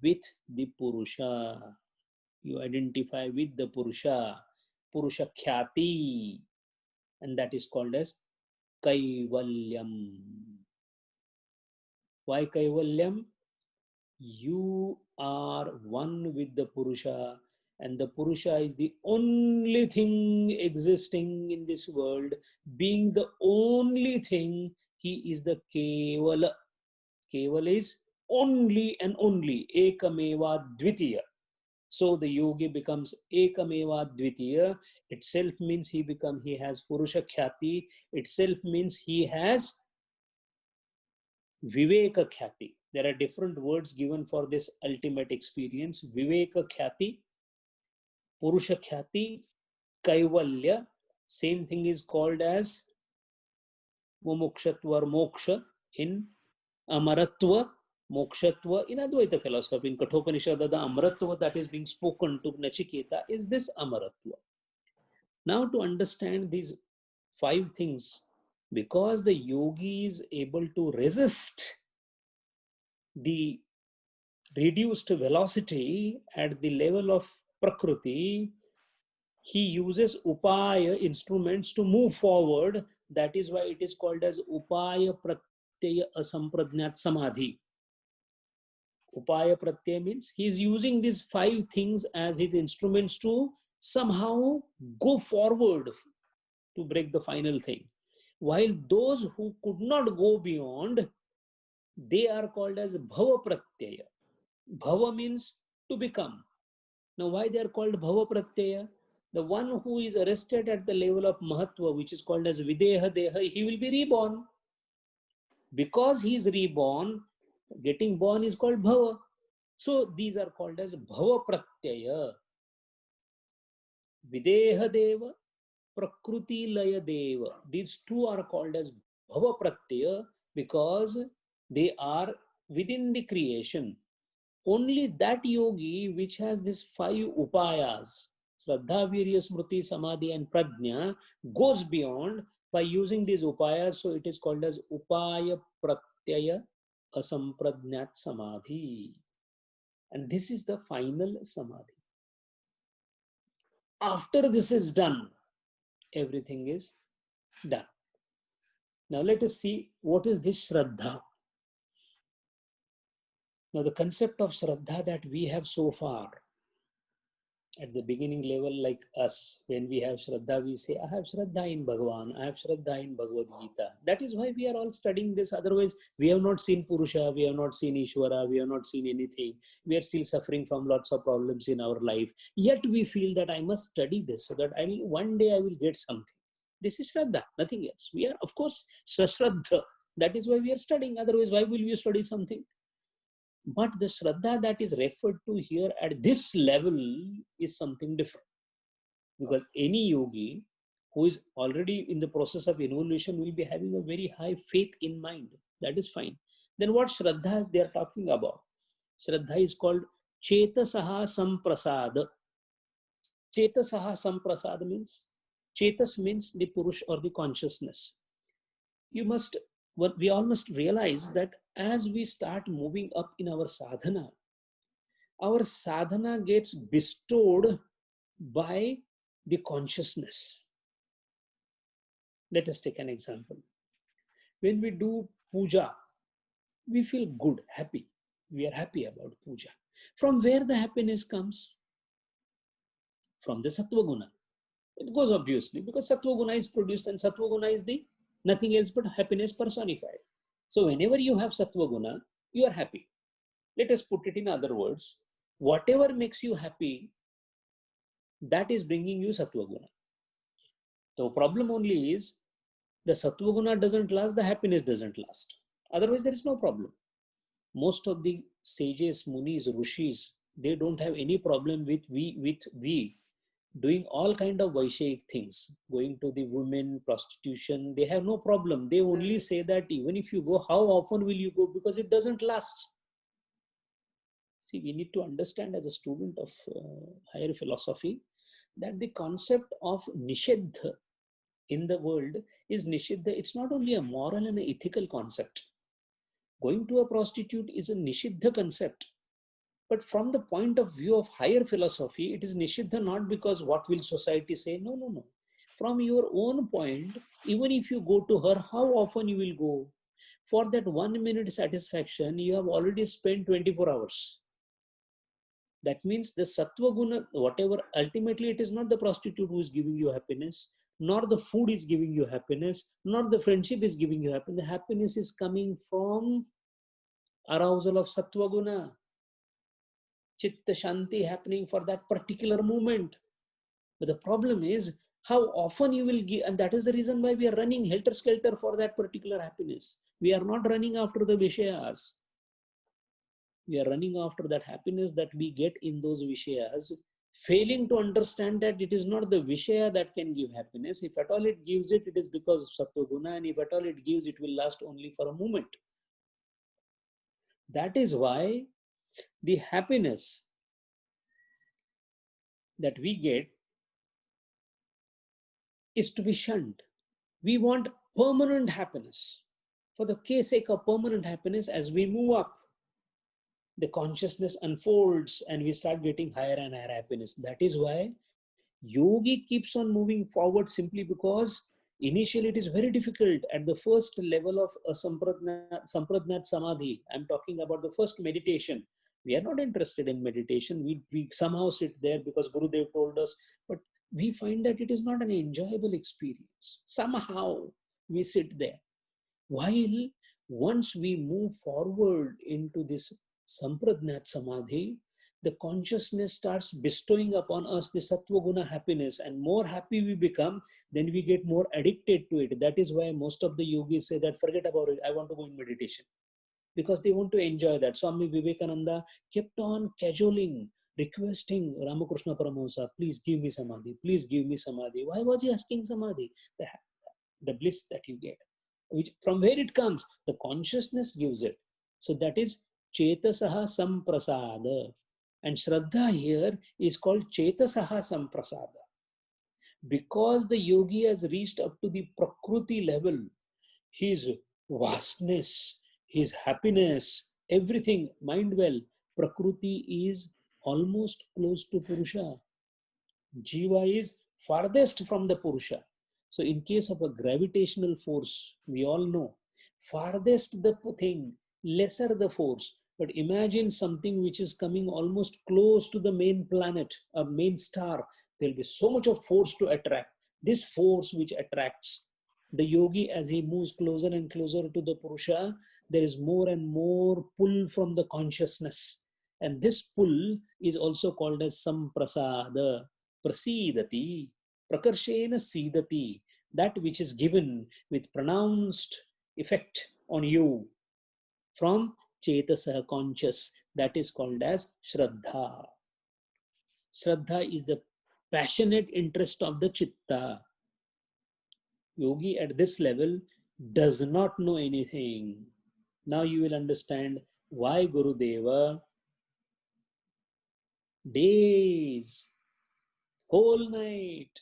with the Purusha. You identify with the Purusha, Purusha Khyati, and that is called as Kaivalyam. Why Kaivalyam? You are one with the Purusha, and the Purusha is the only thing existing in this world. Being the only thing, he is the Kevala. Kevala is only and only, Ekameva Dvitiya. So the yogi becomes Ekameva Dvitiya. Itself means he has Purusha Khyati. Itself means he has Viveka Khyati. There are different words given for this ultimate experience. Viveka Khyati, Purusha Khyati, Kaivalya. Same thing is called as Mumukshatva or Moksha in Amaratva, Mokshatva in Advaita philosophy. In Kathopanishad, the Amaratva that is being spoken to Nachiketa is this Amaratva. Now, to understand these 5 things, because the yogi is able to resist the reduced velocity at the level of Prakriti, he uses Upaya instruments to move forward. That is why it is called as Upaya Pratyaya Asampradnyat Samadhi. Upaya Pratyaya means he is using these 5 things as his instruments to somehow go forward to break the final thing. While those who could not go beyond, they are called as Bhava Pratyaya. Bhava means to become. Now, why they are called Bhava Pratyaya? The one who is arrested at the level of Mahatva, which is called as Videha Deha, he will be reborn. Because he is reborn, getting born is called Bhava. So, these are called as Bhava Pratyaya. Videha Deva, Prakruti Laya Deva. These 2 are called as Bhava Pratyaya because they are within the creation. Only that yogi which has these 5 upayas, Shraddha, Virya, Smriti, Samadhi and Prajna, goes beyond by using these upayas. So it is called as Upaya Pratyaya Asampradnyat Samadhi. And this is the final Samadhi. After this is done, everything is done. Now let us see what is this Shraddha. Now the concept of Shraddha that we have so far, at the beginning level, like us, when we have Shraddha, we say, I have Shraddha in Bhagavan, I have Shraddha in Bhagavad Gita. That is why we are all studying this. Otherwise, we have not seen Purusha, we have not seen Ishvara, we have not seen anything. We are still suffering from lots of problems in our life. Yet we feel that I must study this so that one day I will get something. This is Shraddha, nothing else. We are, of course, Shraddha. That is why we are studying. Otherwise, why will we study something? But the Shraddha that is referred to here at this level is something different. Because any yogi who is already in the process of evolution will be having a very high faith in mind. That is fine. Then what Shraddha they are talking about? Shraddha is called Chetasaha Samprasad. Chetasaha Samprasad means, Chetas means the Purush or the consciousness. We all must realize that as we start moving up in our sadhana gets bestowed by the consciousness. Let us take an example. When we do puja, we feel good, happy. We are happy about puja. From where the happiness comes? From the Sattva Guna. It goes obviously because Sattva Guna is produced and Sattva Guna is the nothing else but happiness personified. So whenever you have Sattva Guna, you are happy. Let us put it in other words. Whatever makes you happy, that is bringing you Sattva Guna. The problem only is the Sattva Guna doesn't last, the happiness doesn't last. Otherwise, there is no problem. Most of the sages, munis, rishis, they don't have any problem with we doing all kind of Vaishyaik things, going to the women, prostitution. They have no problem. They only say that even if you go, how often will you go? Because it doesn't last. See, we need to understand as a student of higher philosophy that the concept of Nishiddha in the world is Nishiddha. It's not only a moral and an ethical concept. Going to a prostitute is a Nishiddha concept. But from the point of view of higher philosophy, it is Nishiddha not because what will society say? No. From your own point, even if you go to her, how often you will go? For that 1 minute satisfaction, you have already spent 24 hours. That means the Sattva Guna, whatever, ultimately it is not the prostitute who is giving you happiness, nor the food is giving you happiness, nor the friendship is giving you happiness. The happiness is coming from arousal of Sattva Guna. Chitta Shanti happening for that particular moment. But the problem is How often you will give, and that is the reason why we are running helter-skelter for that particular happiness. We are not running after the Vishayas. We are running after that happiness that we get in those Vishayas, failing to understand that it is not the Vishaya that can give happiness. If at all it gives it, it is because of Sattva Guna, and if at all it gives, it will last only for a moment. That is why the happiness that we get is to be shunned. We want permanent happiness. For the sake of permanent happiness, as we move up, the consciousness unfolds and we start getting higher and higher happiness. That is why yogi keeps on moving forward, simply because initially it is very difficult at the first level of a sampradnat samadhi. I'm talking about the first meditation. We are not interested in meditation. We somehow sit there because Gurudev told us, but we find that it is not an enjoyable experience. Somehow we sit there. While once we move forward into this sampradnat samadhi, the consciousness starts bestowing upon us the sattva guna happiness, and more happy we become, then we get more addicted to it. That is why most of the yogis say that forget about it, I want to go in meditation, because they want to enjoy that. Swami Vivekananda kept on cajoling, requesting Ramakrishna Paramahamsa, please give me samadhi, please give me samadhi. Why was he asking samadhi? The bliss that you get, which from where it comes, the consciousness gives it. So that is chetasaha samprasada. And Shraddha here is called Chetasaha Samprasada. Because the yogi has reached up to the Prakruti level, his vastness, his happiness, everything, mind well, Prakruti is almost close to Purusha. Jiva is farthest from the Purusha. So in case of a gravitational force, we all know, farthest the thing, lesser the force. But imagine something which is coming almost close to the main planet, a main star. There will be so much of force to attract. This force which attracts the yogi, as he moves closer and closer to the Purusha, there is more and more pull from the consciousness. And this pull is also called as samprasada. Prasidati, prakarshena sidati. That which is given with pronounced effect on you from Chetasa conscious, that is called as Shraddha. Shraddha is the passionate interest of the Chitta. Yogi at this level does not know anything. Now you will understand why Gurudeva days, whole night,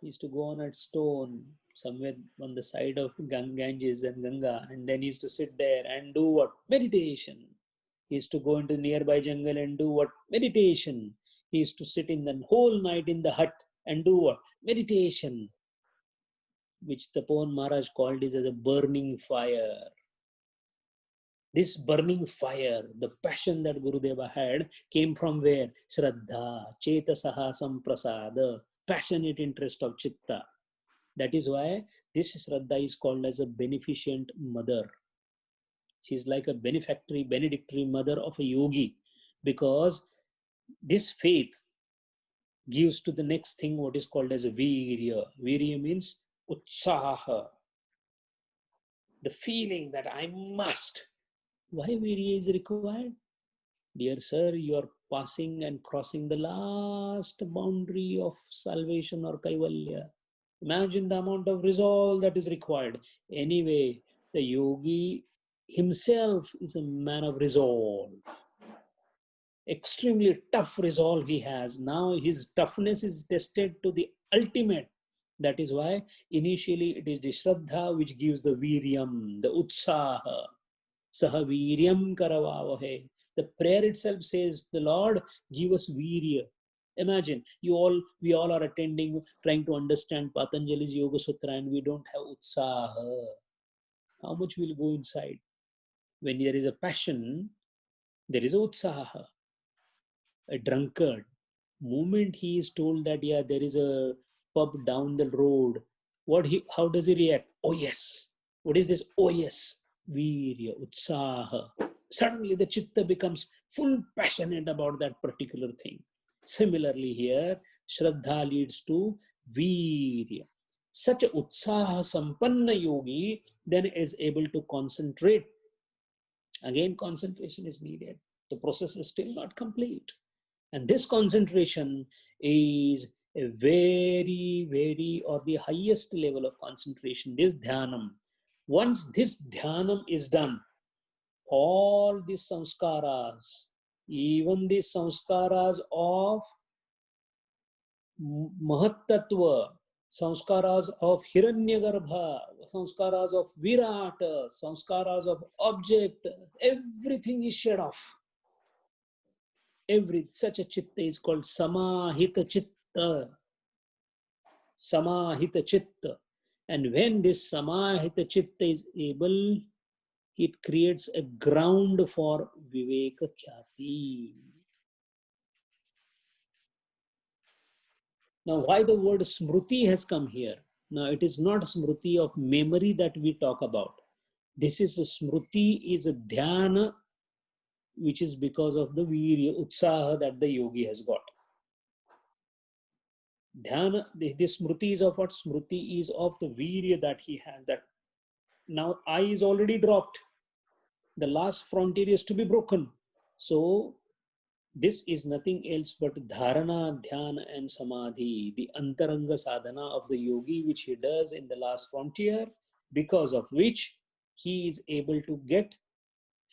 he used to go on at stone somewhere on the side of Ganges and Ganga, and then he used to sit there and do what? Meditation. He used to go into nearby jungle and do what? Meditation. He used to sit in the whole night in the hut and do what? Meditation, which Tapovan Maharaj called is as a burning fire. This burning fire, the passion that Gurudeva had, came from where? Shraddha, Chetasaha Samprasada, passionate interest of Chitta. That is why this Shraddha is called as a beneficent mother. She is like a benedictory mother of a yogi, because this faith gives to the next thing what is called as a virya. Virya means utsaha, the feeling that I must. Why virya is required? Dear sir, you are passing and crossing the last boundary of salvation or kaivalya. Imagine the amount of resolve that is required. Anyway, the yogi himself is a man of resolve. Extremely tough resolve he has. Now his toughness is tested to the ultimate. That is why initially it is the Shraddha which gives the Viryam, the Utsaha. Saha Viryam Karavavahe. The prayer itself says, the Lord, give us Virya. Imagine, we all are attending, trying to understand Patanjali's Yoga Sutra, and we don't have Utsaha. How much will go inside? When there is a passion, there is a Utsaha. A drunkard, moment he is told that, yeah, there is a pub down the road, how does he react? Oh yes. What is this? Oh yes. Virya, Utsaha. Suddenly the chitta becomes full passionate about that particular thing. Similarly here, Shraddha leads to Virya. Such a Utsaha Sampanna yogi then is able to concentrate. Again, concentration is needed. The process is still not complete. And this concentration is a very, very, or the highest level of concentration, this dhyanam. Once this dhyanam is done, all these samskaras, even the samskaras of Mahattattva, samskaras of Hiranyagarbha, samskaras of Virat, samskaras of object, everything is shed off. Such a chitta is called Samahita Chitta. Samahita Chitta. And when this Samahita Chitta is able, it creates a ground for Viveka Khyati. Now, why the word Smruti has come here? Now, it is not Smruti of memory that we talk about. This is a Smruti, is a Dhyana, which is because of the Virya, Utsaha that the yogi has got. Dhyana, the Smruti is of what? Smruti is of the Virya that he has. That now I is already dropped. The last frontier is to be broken. So this is nothing else but dharana, dhyana, and samadhi, the antaranga sadhana of the yogi, which he does in the last frontier, because of which he is able to get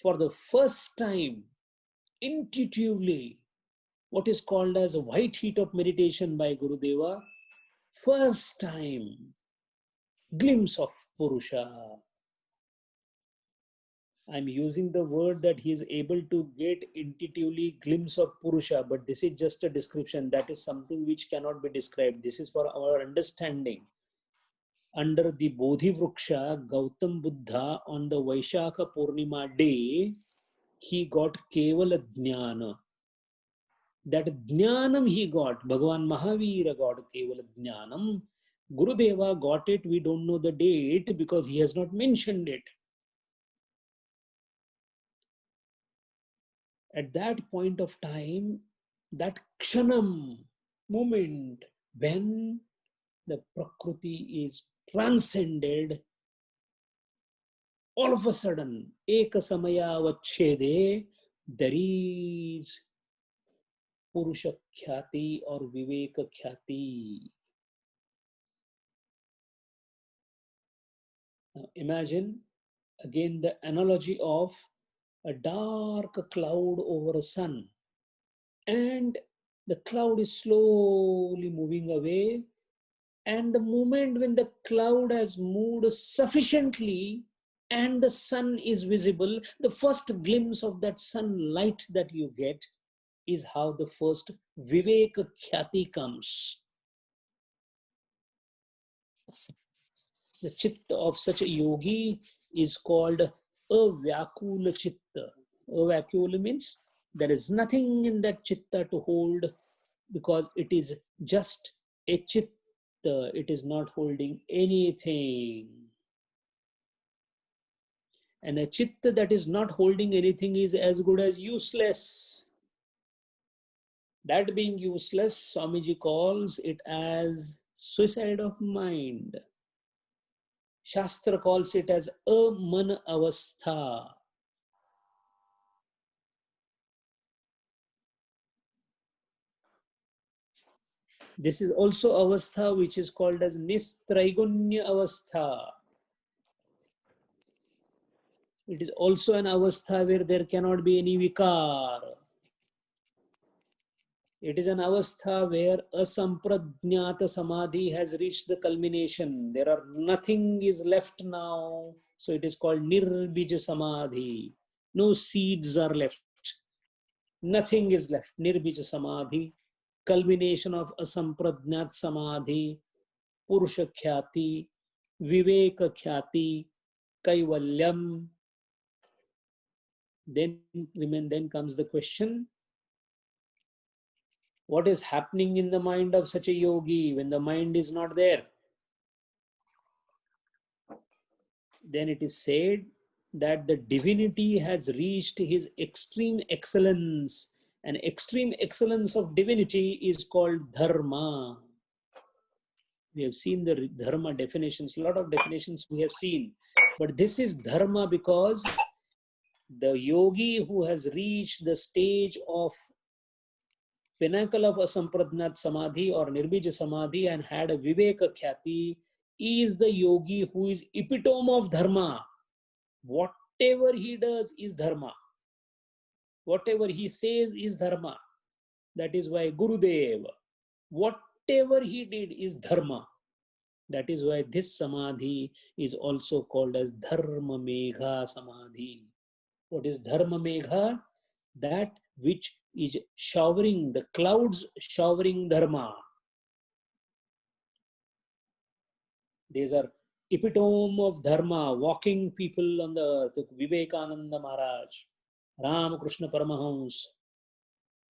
for the first time intuitively what is called as a white heat of meditation by Gurudeva. First time glimpse of Purusha. I'm using the word that he is able to get intuitively glimpse of Purusha, but this is just a description. That is something which cannot be described. This is for our understanding. Under the Bodhi Vriksha, Gautam Buddha on the Vaishakha Purnima day, he got Kevala Jnana. That Jnanam he got, Bhagavan Mahavira got Kevala Jnanam. Gurudeva got it, we don't know the date because he has not mentioned it. At that point of time, that kshanam moment when the prakriti is transcended, all of a sudden, eka samaya vachede, there is purusha khyati or viveka khyati. Now imagine again the analogy of a dark cloud over a sun, and the cloud is slowly moving away, and the moment when the cloud has moved sufficiently and the sun is visible, the first glimpse of that sunlight that you get is how the first viveka khyati comes. The chitta of such a yogi is called avyakula chitta. Avyakula means there is nothing in that chitta to hold, because it is just a chitta. It is not holding anything. And a chitta that is not holding anything is as good as useless. That being useless, Swamiji calls it as suicide of mind. Shastra calls it as aman avastha. This is also avastha which is called as nistrigunya avastha. It is also an avastha where there cannot be any vikar. It is an avastha where asampradnyata samadhi has reached the culmination. There are nothing is left now. So it is called nirbija samadhi. No seeds are left. Nothing is left. Nirbija samadhi. Culmination of asampradnyat samadhi. Purusha khyati. Viveka khyati. Kaivalyam. Then comes the question, what is happening in the mind of such a yogi when the mind is not there? Then it is said that the divinity has reached his extreme excellence, An extreme excellence of divinity is called dharma. We have seen the dharma definitions, a lot of definitions we have seen. But this is dharma because the yogi who has reached the stage of pinnacle of asampradnat samadhi or nirbija samadhi and had a viveka khyati is the yogi who is epitome of dharma. Whatever he does is dharma. Whatever he says is dharma. That is why Gurudev, whatever he did is dharma. That is why this samadhi is also called as Dharma Megha Samadhi. What is Dharma Megha? That which is showering, the clouds showering dharma. These are epitome of dharma, walking people on the earth. Vivekananda Maharaj, Ramakrishna Paramahans,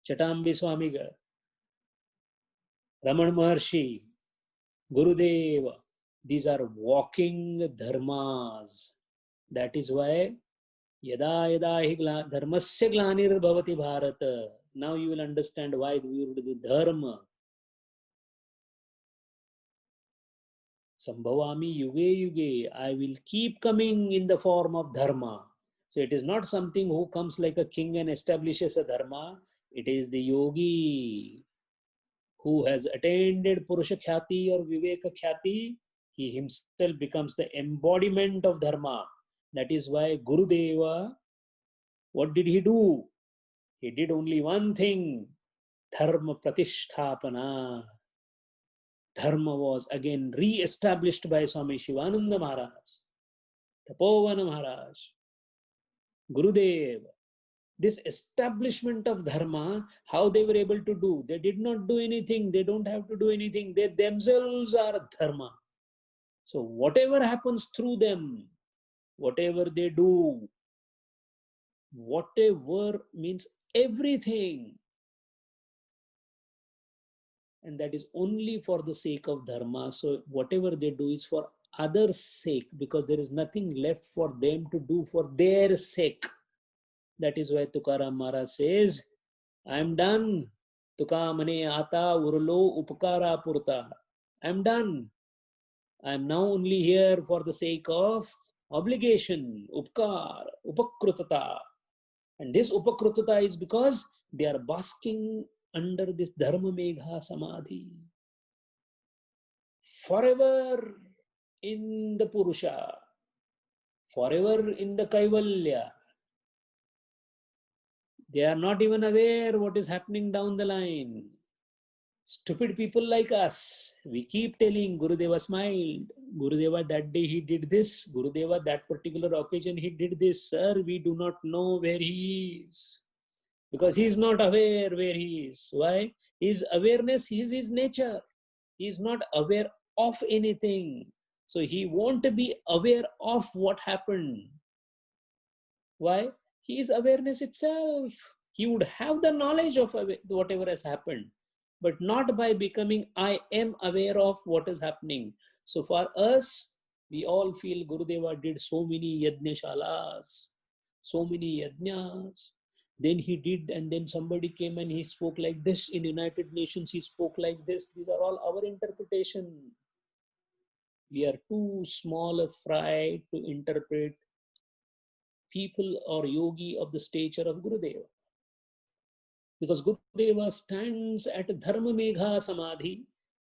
Chatambi Swamigal, Raman Maharshi, Gurudeva. These are walking dharmas. That is why Yada yada hi dharmasya glanir bhavati bharata. Now you will understand why we would do dharma. Sambhavami yuge yuge. I will keep coming in the form of dharma. So it is not something who comes like a king and establishes a dharma. It is the yogi who has attained Purusha Khyati or Viveka Khyati. He himself becomes the embodiment of dharma. That is why Gurudeva, what did he do? He did only one thing, dharma pratisthapana. Dharma was again re-established by Swami Shivananda Maharaj, Tapovana Maharaj, Gurudev. This establishment of dharma, how they were able to do? They did not do anything. They don't have to do anything. They themselves are dharma. So whatever happens through them, whatever they do, whatever means everything, and that is only for the sake of dharma. So whatever they do is for others' sake, because there is nothing left for them to do for their sake. That is why Tukaram Maharaj says, I am done. Tuka mane ata urlo upakara purta. I am done. I am now only here for the sake of obligation, upkar, upakrutata. And this upakrutata is because they are basking under this Dharma Megha Samadhi. Forever in the Purusha, forever in the Kaivalya. They are not even aware what is happening down the line. Stupid people like us, we keep telling Gurudeva smiled. Gurudeva that day he did this. Gurudeva that particular occasion he did this. Sir, we do not know where he is. Because he is not aware where he is. Why? His awareness is his nature. He is not aware of anything. So he won't be aware of what happened. Why? He is awareness itself. He would have the knowledge of whatever has happened, but not by becoming I am aware of what is happening. So for us, we all feel Gurudeva did so many yajnashalas, so many yajnas. Then he did, and then somebody came and he spoke like this. In United Nations, he spoke like this. These are all our interpretation. We are too small a fry to interpret people or yogi of the stature of Gurudeva. Because Gurudeva stands at Dharma Megha Samadhi,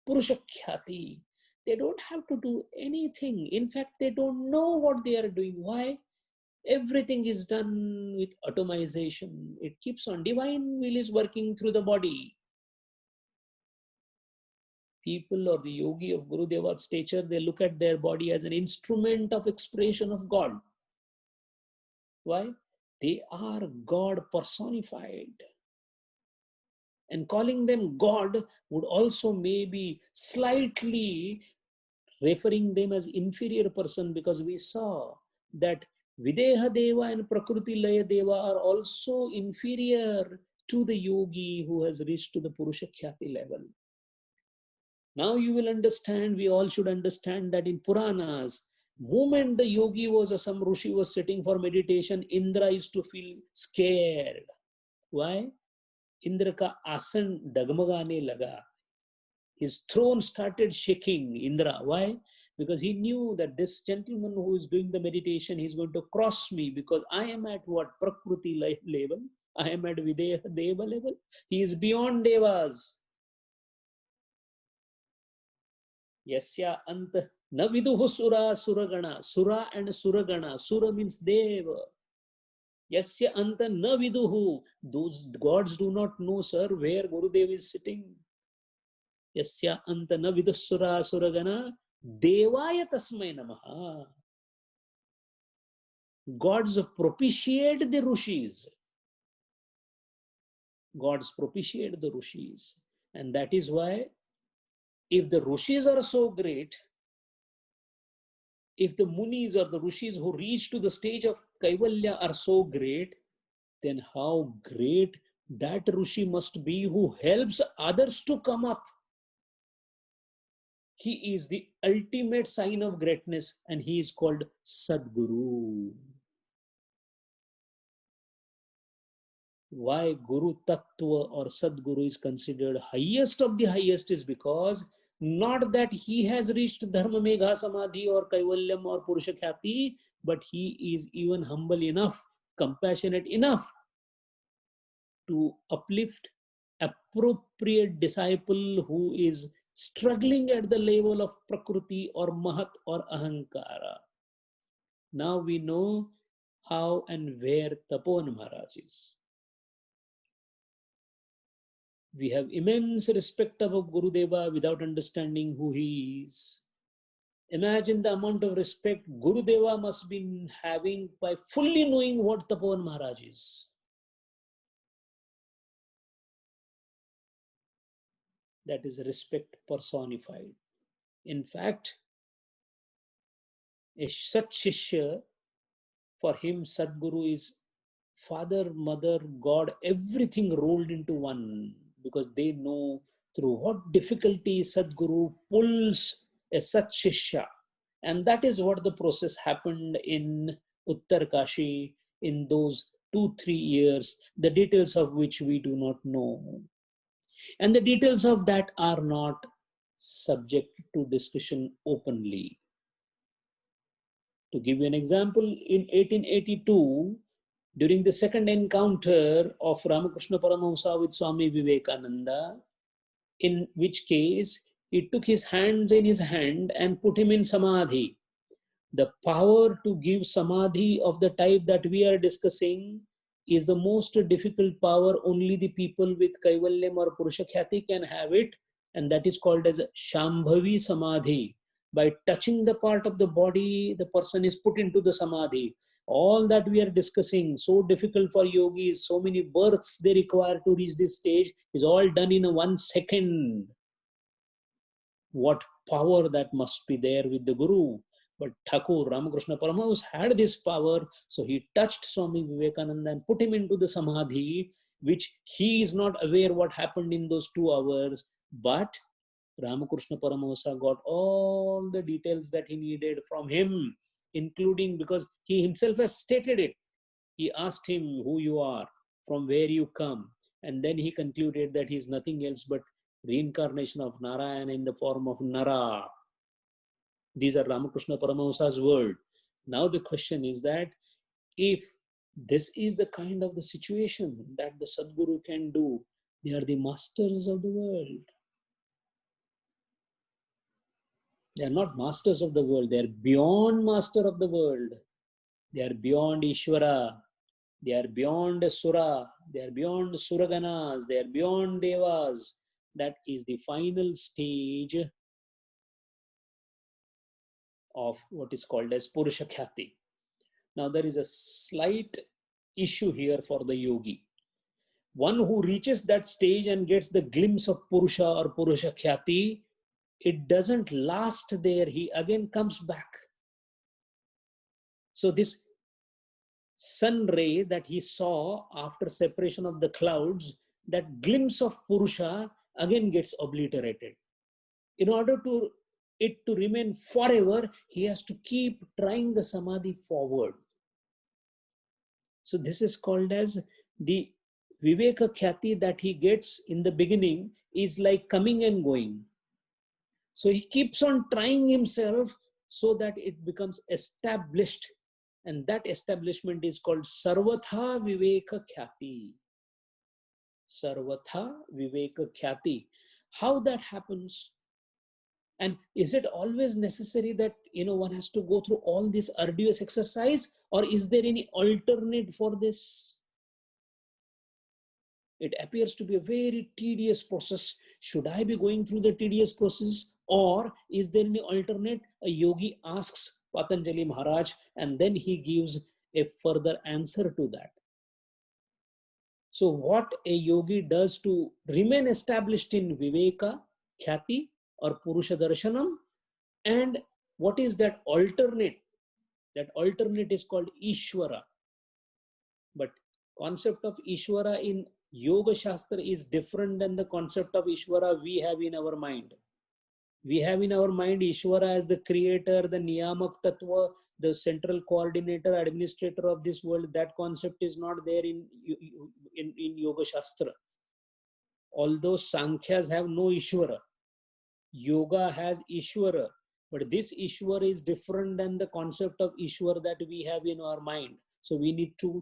Purusha Khyati. They don't have to do anything. In fact, they don't know what they are doing. Why? Everything is done with atomization. It keeps on. Divine will is working through the body. People or the yogi of Gurudeva's stature, they look at their body as an instrument of expression of God. Why? They are God personified. And calling them God would also maybe slightly referring them as inferior person, because we saw that Videha Deva and Prakriti Laya Deva are also inferior to the yogi who has reached to the Purusha Khyati level. Now you will understand, we all should understand that in Puranas, moment the yogi was or some Rishi was sitting for meditation, Indra used to feel scared. Why? Indra का आसन डगमगाने लगा. His throne started shaking. Indra. Why? Because he knew that this gentleman who is doing the meditation, he's going to cross me because I am at what? Prakruti level. I am at Videha Deva level. He is beyond Devas. Yasya anta na viduhu sura suragana. Sura and suragana. Sura means Deva. Yasya anta na viduhu. Those gods do not know, sir, where Gurudev is sitting. Yasya anta na viduh sura suragana. Devaya tasmai namaha. Gods propitiate the Rishis. Gods propitiate the Rishis. And that is why, if the Rishis are so great, if the Munis or the Rishis who reach to the stage of Kaivalya are so great, then how great that Rishi must be who helps others to come up. He is the ultimate sign of greatness, and he is called Sadguru. Why Guru Tattva or Sadguru is considered highest of the highest is because not that he has reached Dharma Megha Samadhi or Kaivalyam or Purusha Khyati, but he is even humble enough, compassionate enough to uplift appropriate disciple who is struggling at the level of Prakriti or Mahat or Ahankara. Now we know how and where Tapovan Maharaj is. We have immense respect of Gurudeva without understanding who he is. Imagine the amount of respect Gurudeva must be having by fully knowing what Tapovan Maharaj is. That is respect personified. In fact, a Sat Shishya, for him, Sadguru is father, mother, God, everything rolled into one, because they know through what difficulty Sadguru pulls a Sat Shishya. And that is what the process happened in Uttar Kashi in those 2-3 years, the details of which we do not know. And the details of that are not subject to discussion openly. To give you an example, in 1882, during the second encounter of Ramakrishna Paramahamsa with Swami Vivekananda, in which case he took his hands in his hand and put him in Samadhi. The power to give Samadhi of the type that we are discussing is the most difficult power. Only the people with Kaivalyam or Purusha Khyati can have it, and that is called as Shambhavi Samadhi. By touching the part of the body, the person is put into the Samadhi. All that we are discussing, so difficult for yogis, so many births they require to reach this stage, is all done in 1 second. What power that must be there with the Guru. But Thakur Ramakrishna Paramahamsa had this power, so he touched Swami Vivekananda and put him into the Samadhi, which he is not aware what happened in those 2 hours, but Ramakrishna Paramahamsa got all the details that he needed from him, including, because he himself has stated it. He asked him who you are, from where you come, and then he concluded that he is nothing else but reincarnation of Narayana in the form of Nara. These are Ramakrishna Paramahamsa's word. Now the question is that if this is the kind of the situation that the Sadguru can do, they are the masters of the world. They are not masters of the world. They are beyond master of the world. They are beyond Ishvara. They are beyond Sura. They are beyond Suraganas. They are beyond Devas. That is the final stage of what is called as Purusha Khyati. Now there is a slight issue here for the yogi. One who reaches that stage and gets the glimpse of Purusha or Purusha Khyati, it doesn't last there. He again comes back. So this sun ray that he saw after separation of the clouds, that glimpse of Purusha again gets obliterated. In order to it to remain forever, he has to keep trying the Samadhi forward. So this is called as the Viveka Khyati that he gets in the beginning is like coming and going. So he keeps on trying himself so that it becomes established. And that establishment is called Sarvatha Viveka Khyati. Sarvatha Viveka Khyati. How that happens? And is it always necessary that one has to go through all this arduous exercise, or is there any alternate for this? It appears to be a very tedious process. Should I be going through the tedious process, or is there any alternate? A yogi asks Patanjali Maharaj, and then he gives a further answer to that. So what a yogi does to remain established in Viveka, Khyati, or Purusha Darshanam, and what is that alternate? That alternate is called Ishvara. But concept of Ishvara in Yoga Shastra is different than the concept of Ishvara we have in our mind. We have in our mind Ishvara as the creator, the Niyamak Tattva, the central coordinator, administrator of this world. That concept is not there in Yoga Shastra. Although Sankhyas have no Ishvara, Yoga has Ishvara, but this Ishvara is different than the concept of Ishvara that we have in our mind. So we need to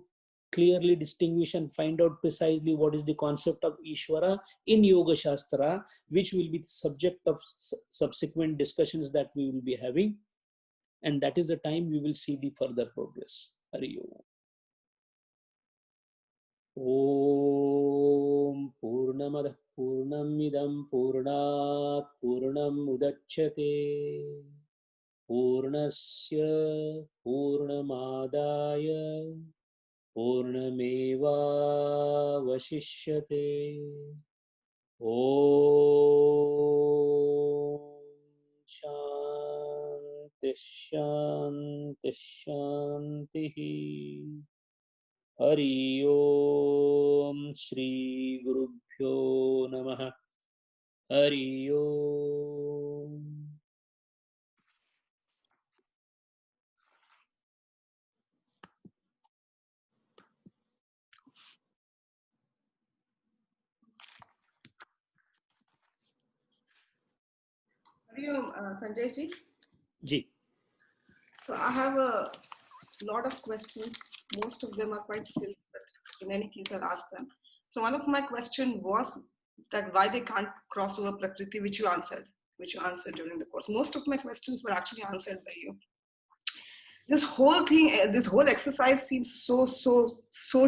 clearly distinguish and find out precisely what is the concept of Ishvara in Yoga Shastra, which will be the subject of subsequent discussions that we will be having. And that is the time we will see the further progress. Hari Om. Om Purnamadah Purnamidam Purnat Purnam Udachyate Purnasya Purnamadaya Purnameva Vashishyate. Om Shanti Shanti Shanti. Hari Om Shri Gurubhyo Namaha. Hari Om. Hari Om, Sanjay ji. Ji. So I have a lot of questions. Most of them are quite silly, but in any case, I'll ask them. So one of my question was that why they can't cross over Prakriti, which you answered during the course. Most of my questions were actually answered by you. This whole thing, this whole exercise seems so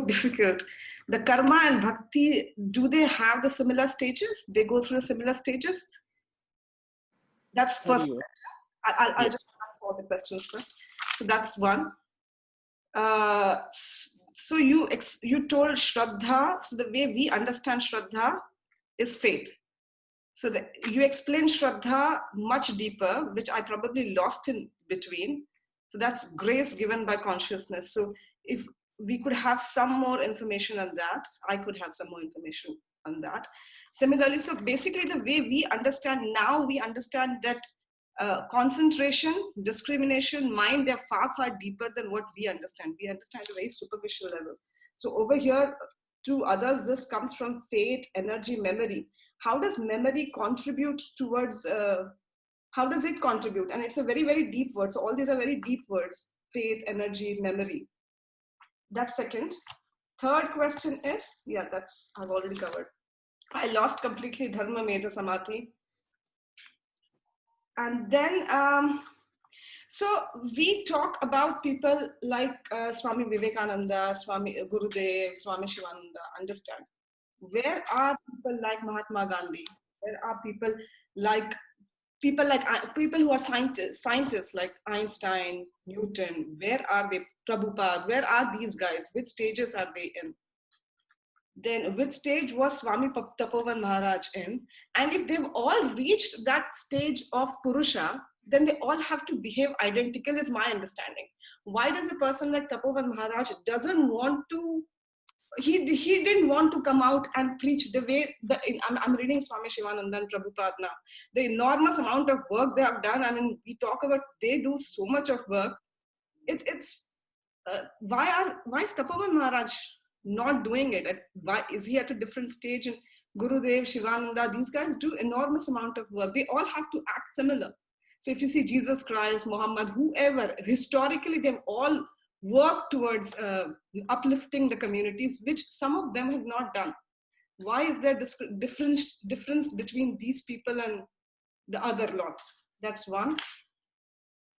difficult. The karma and bhakti, do they have the similar stages? They go through the similar stages? That's first question. I'll just ask all the questions first. So that's one. So you told Shraddha. So the way we understand Shraddha is faith. So you explained Shraddha much deeper, which I probably lost in between. So that's grace given by consciousness. So if we could have some more information on that, I could have some more information on that. Similarly, so basically the way we understand now, we understand that concentration, discrimination, mind, they're far deeper than what we understand. We understand at a very superficial level. So over here, to others, this comes from faith, energy, memory. How does memory contribute towards, how does it contribute? And it's a very deep word. So all these are very deep words: faith, energy, memory. That's second. Third question is, yeah, that's I've already covered. I lost completely Dharma, Medha, Samadhi. And then, so we talk about people like Swami Vivekananda, Swami Gurudev, Swami Shivananda, understand. Where are people like Mahatma Gandhi? Where are people who are scientists like Einstein, Newton? Where are they? Prabhupada, where are these guys? Which stages are they in? Then which stage was Swami Tapovan Maharaj in? And if they've all reached that stage of Purusha, then they all have to behave identical, is my understanding. Why does a person like Tapovan Maharaj doesn't want to, he didn't want to come out and preach the way, I'm reading Swami Shivananda and Prabhupada now. The enormous amount of work they have done, I mean, we talk about, they do so much of work. Why is Tapovan Maharaj not doing it? Why is he at a different stage? And Gurudev, Shivananda, these guys do enormous amount of work. They all have to act similar. So if you see Jesus Christ, Muhammad, whoever, historically they've all worked towards uplifting the communities, which some of them have not done. Why is there difference between these people and the other lot? That's one.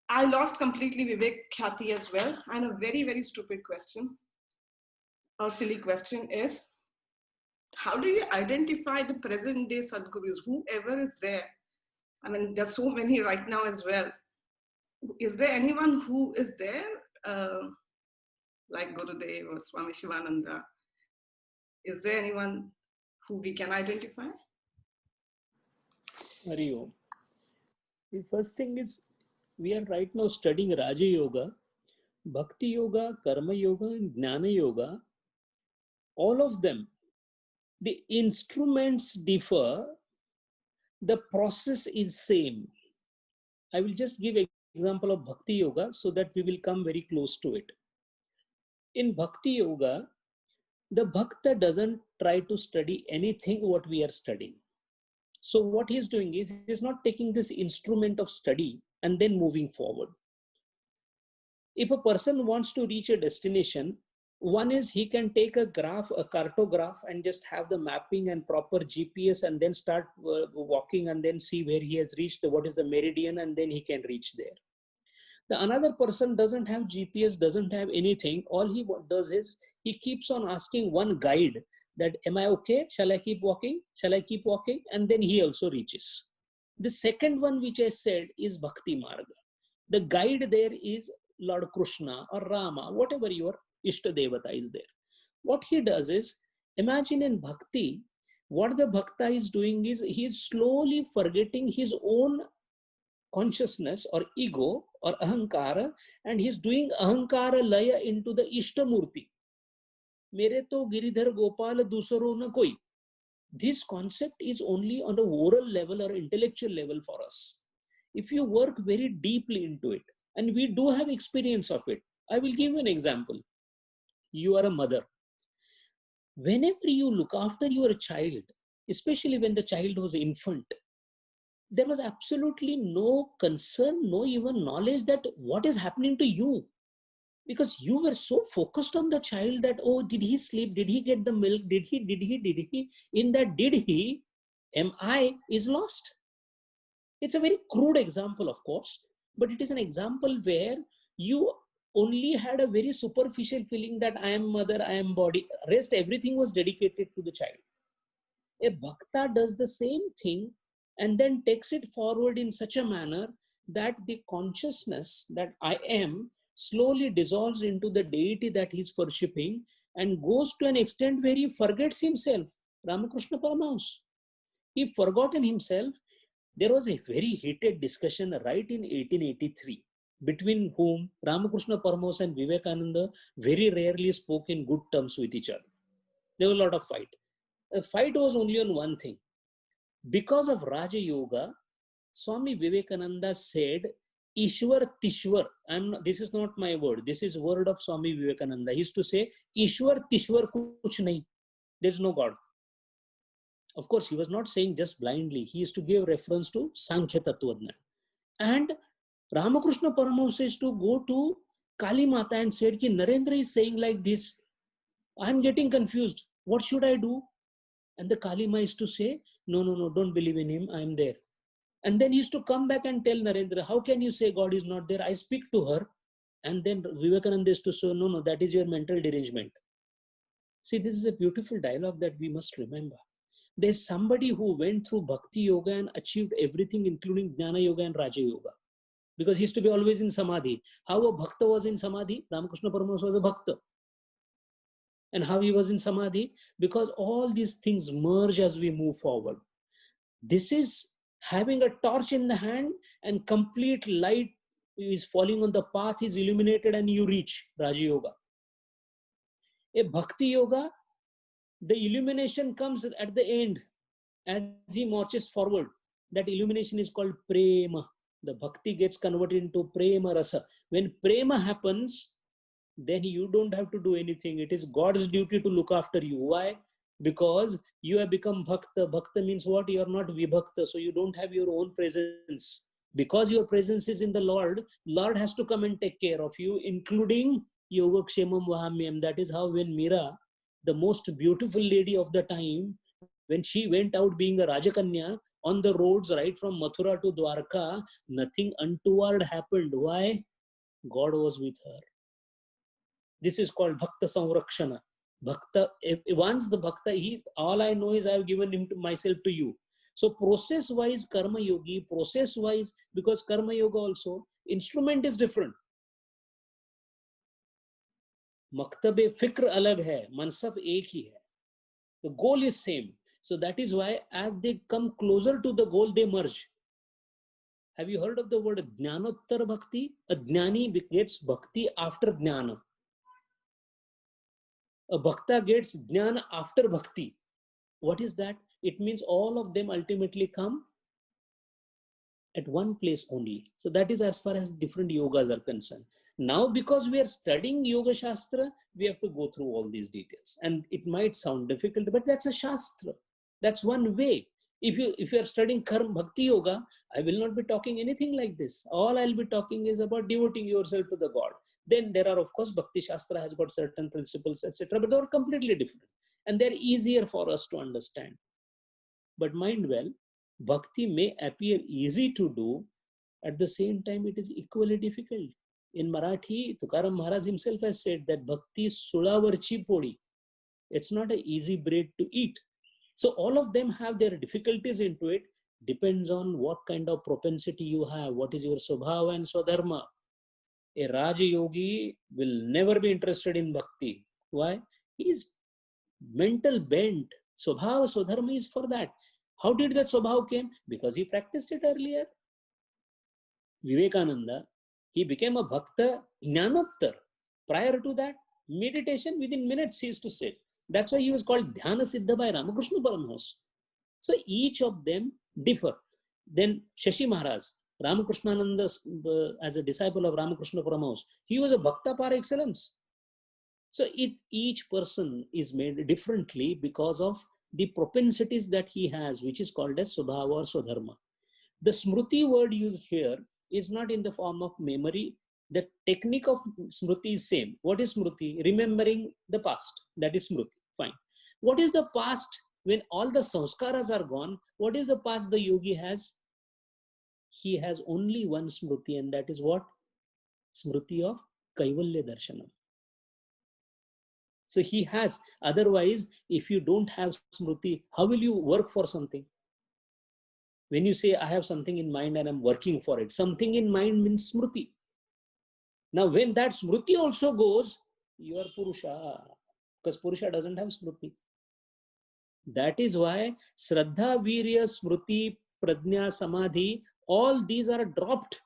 I lost completely Vivek Khyati as well. And a very, very stupid question or silly question is, how do you identify the present day Sadhgurus, whoever is there? I mean, there's so many right now as well. Is there anyone who is there, like Gurudev or Swami Shivananda? Is there anyone who we can identify? Hari Om. The first thing is, we are right now studying Raja Yoga, Bhakti Yoga, Karma Yoga, and Jnana Yoga. All of them, the instruments differ, the process is same. I will just give an example of Bhakti Yoga so that we will come very close to it. In Bhakti Yoga, the Bhakta doesn't try to study anything what we are studying. So what he is doing is, he is not taking this instrument of study and then moving forward. If a person wants to reach a destination, one is he can take a graph, a cartograph, and just have the mapping and proper GPS and then start walking and then see where he has reached, what is the meridian, and then he can reach there. The another person doesn't have GPS, doesn't have anything. All he does is he keeps on asking one guide that, am I okay? Shall I keep walking? Shall I keep walking? And then he also reaches. The second one which I said is Bhakti Marga. The guide there is Lord Krishna or Rama, whatever your Ishta Devata is there. What he does is, imagine in Bhakti, what the Bhakta is doing is, he is slowly forgetting his own consciousness or ego or ahankara, and he is doing ahankara laya into the Ishtamurti. Mere to Giridhar Gopal dusaro na koi. This concept is only on a oral level or intellectual level for us. If you work very deeply into it, and we do have experience of it, I will give you an example. You are a mother. Whenever you look after your child, especially when the child was infant, there was absolutely no concern, no even knowledge that what is happening to you. Because you were so focused on the child that, oh, did he sleep? Did he get the milk? Did he? In that did he, MI is lost. It's a very crude example, of course, but it is an example where you only had a very superficial feeling that I am mother, I am body. Rest, everything was dedicated to the child. A bhakta does the same thing and then takes it forward in such a manner that the consciousness that I am slowly dissolves into the deity that he is worshipping and goes to an extent where he forgets himself. Ramakrishna Paramahamsa, he forgotten himself. There was a very heated discussion right in 1883 between whom Ramakrishna Paramahamsa and Vivekananda very rarely spoke in good terms with each other. There was a lot of fight. The fight was only on one thing. Because of Raja Yoga, Swami Vivekananda said, Ishwar Tishwar. This is not my word. This is word of Swami Vivekananda. He used to say, Ishwar Tishwar kuch nahi. There's no God. Of course, he was not saying just blindly. He used to give reference to Sankhya Tattvajnana. And Ramakrishna Paramahamsa used to go to Kali Mata and said, Ki Narendra is saying like this. I'm getting confused. What should I do? And the Kali Ma used to say, no, don't believe in him. I'm there. And then he used to come back and tell Narendra, how can you say God is not there? I speak to her. And then Vivekananda used to say, no, that is your mental derangement. See, this is a beautiful dialogue that we must remember. There's somebody who went through Bhakti Yoga and achieved everything, including Jnana Yoga and Raja Yoga. Because he used to be always in Samadhi. How a Bhakta was in Samadhi? Ramakrishna Paramahamsa was a Bhakta. And how he was in Samadhi? Because all these things merge as we move forward. This is having a torch in the hand and complete light is falling on the path, is illuminated and you reach Raja Yoga. A Bhakti Yoga, the illumination comes at the end as he marches forward. That illumination is called Prema. The Bhakti gets converted into Prema Rasa. When Prema happens, then you don't have to do anything. It is God's duty to look after you. Why? Because you have become bhakta. Bhakta means what? You are not vibhakta, so you don't have your own presence. Because your presence is in the Lord, Lord has to come and take care of you, including Yogakshemam Vahamyam. That is how when Mira, the most beautiful lady of the time, when she went out being a Rajakanya, on the roads right from Mathura to Dwarka, nothing untoward happened. Why? God was with her. This is called Bhakta Samrakshana. Bhakta, once the Bhakta, all I know is I have given him to myself to you. So process-wise, Karma Yogi, process-wise, because Karma Yoga also, instrument is different. Maktabe fikr alag hai, mansab ek hi hai. The goal is same. So that is why as they come closer to the goal, they merge. Have you heard of the word Jnanottar Bhakti? A Jnani gets Bhakti after Jnana. A Bhakta gets Jnana after Bhakti. What is that? It means all of them ultimately come at one place only. So that is as far as different yogas are concerned. Now, because we are studying Yoga Shastra, we have to go through all these details. And it might sound difficult, but that's a Shastra. That's one way. If you are studying Karma Bhakti Yoga, I will not be talking anything like this. All I'll be talking is about devoting yourself to the God. Then there are, of course, Bhakti Shastra has got certain principles, etc., but they are completely different. And they're easier for us to understand. But mind well, Bhakti may appear easy to do, at the same time it is equally difficult. In Marathi, Tukaram Maharaj himself has said that Bhakti is sulavarchi podi. It's not an easy bread to eat. So all of them have their difficulties into it. Depends on what kind of propensity you have. What is your Swabhava and Swadharma? A Raja Yogi will never be interested in Bhakti. Why? His mental bent, Swabhava, Swadharma is for that. How did that Swabhava came? Because he practiced it earlier. Vivekananda, he became a Bhakta Jnanottar. Prior to that, meditation within minutes he used to sit. That's why he was called Dhyana Siddha by Ramakrishna Paramhans. So each of them differ. Then Shashi Maharaj, Ramakrishnananda, as a disciple of Ramakrishna Paramhans, he was a Bhakta par excellence. So each person is made differently because of the propensities that he has, which is called as Swabhava or Swadharma. The Smriti word used here is not in the form of memory. The technique of Smriti is same. What is Smriti? Remembering the past. That is Smriti. Fine. What is the past when all the sanskaras are gone? What is the past the yogi has? He has only one Smriti, and that is what? Smriti of Kaivalya Darshanam. So he has. Otherwise, if you don't have Smriti, how will you work for something? When you say, I have something in mind and I'm working for it, something in mind means Smriti. Now, when that Smriti also goes, you are Purusha, because Purusha doesn't have Smriti. That is why Shraddha, Virya, Smriti, Prajna, Samadhi, all these are dropped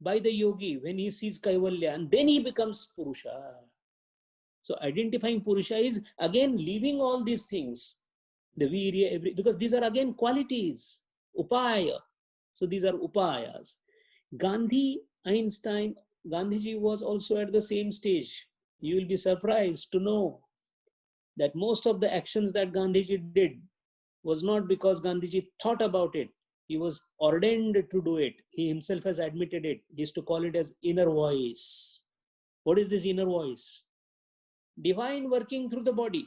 by the yogi when he sees Kaivalya, and then he becomes Purusha. So identifying Purusha is again leaving all these things, the Virya, because these are again qualities, Upaya. So these are Upayas. Gandhi, Einstein, Gandhiji was also at the same stage. You will be surprised to know that most of the actions that Gandhiji did was not because Gandhiji thought about it. He was ordained to do it. He himself has admitted it. He used to call it as inner voice. What is this inner voice? Divine working through the body.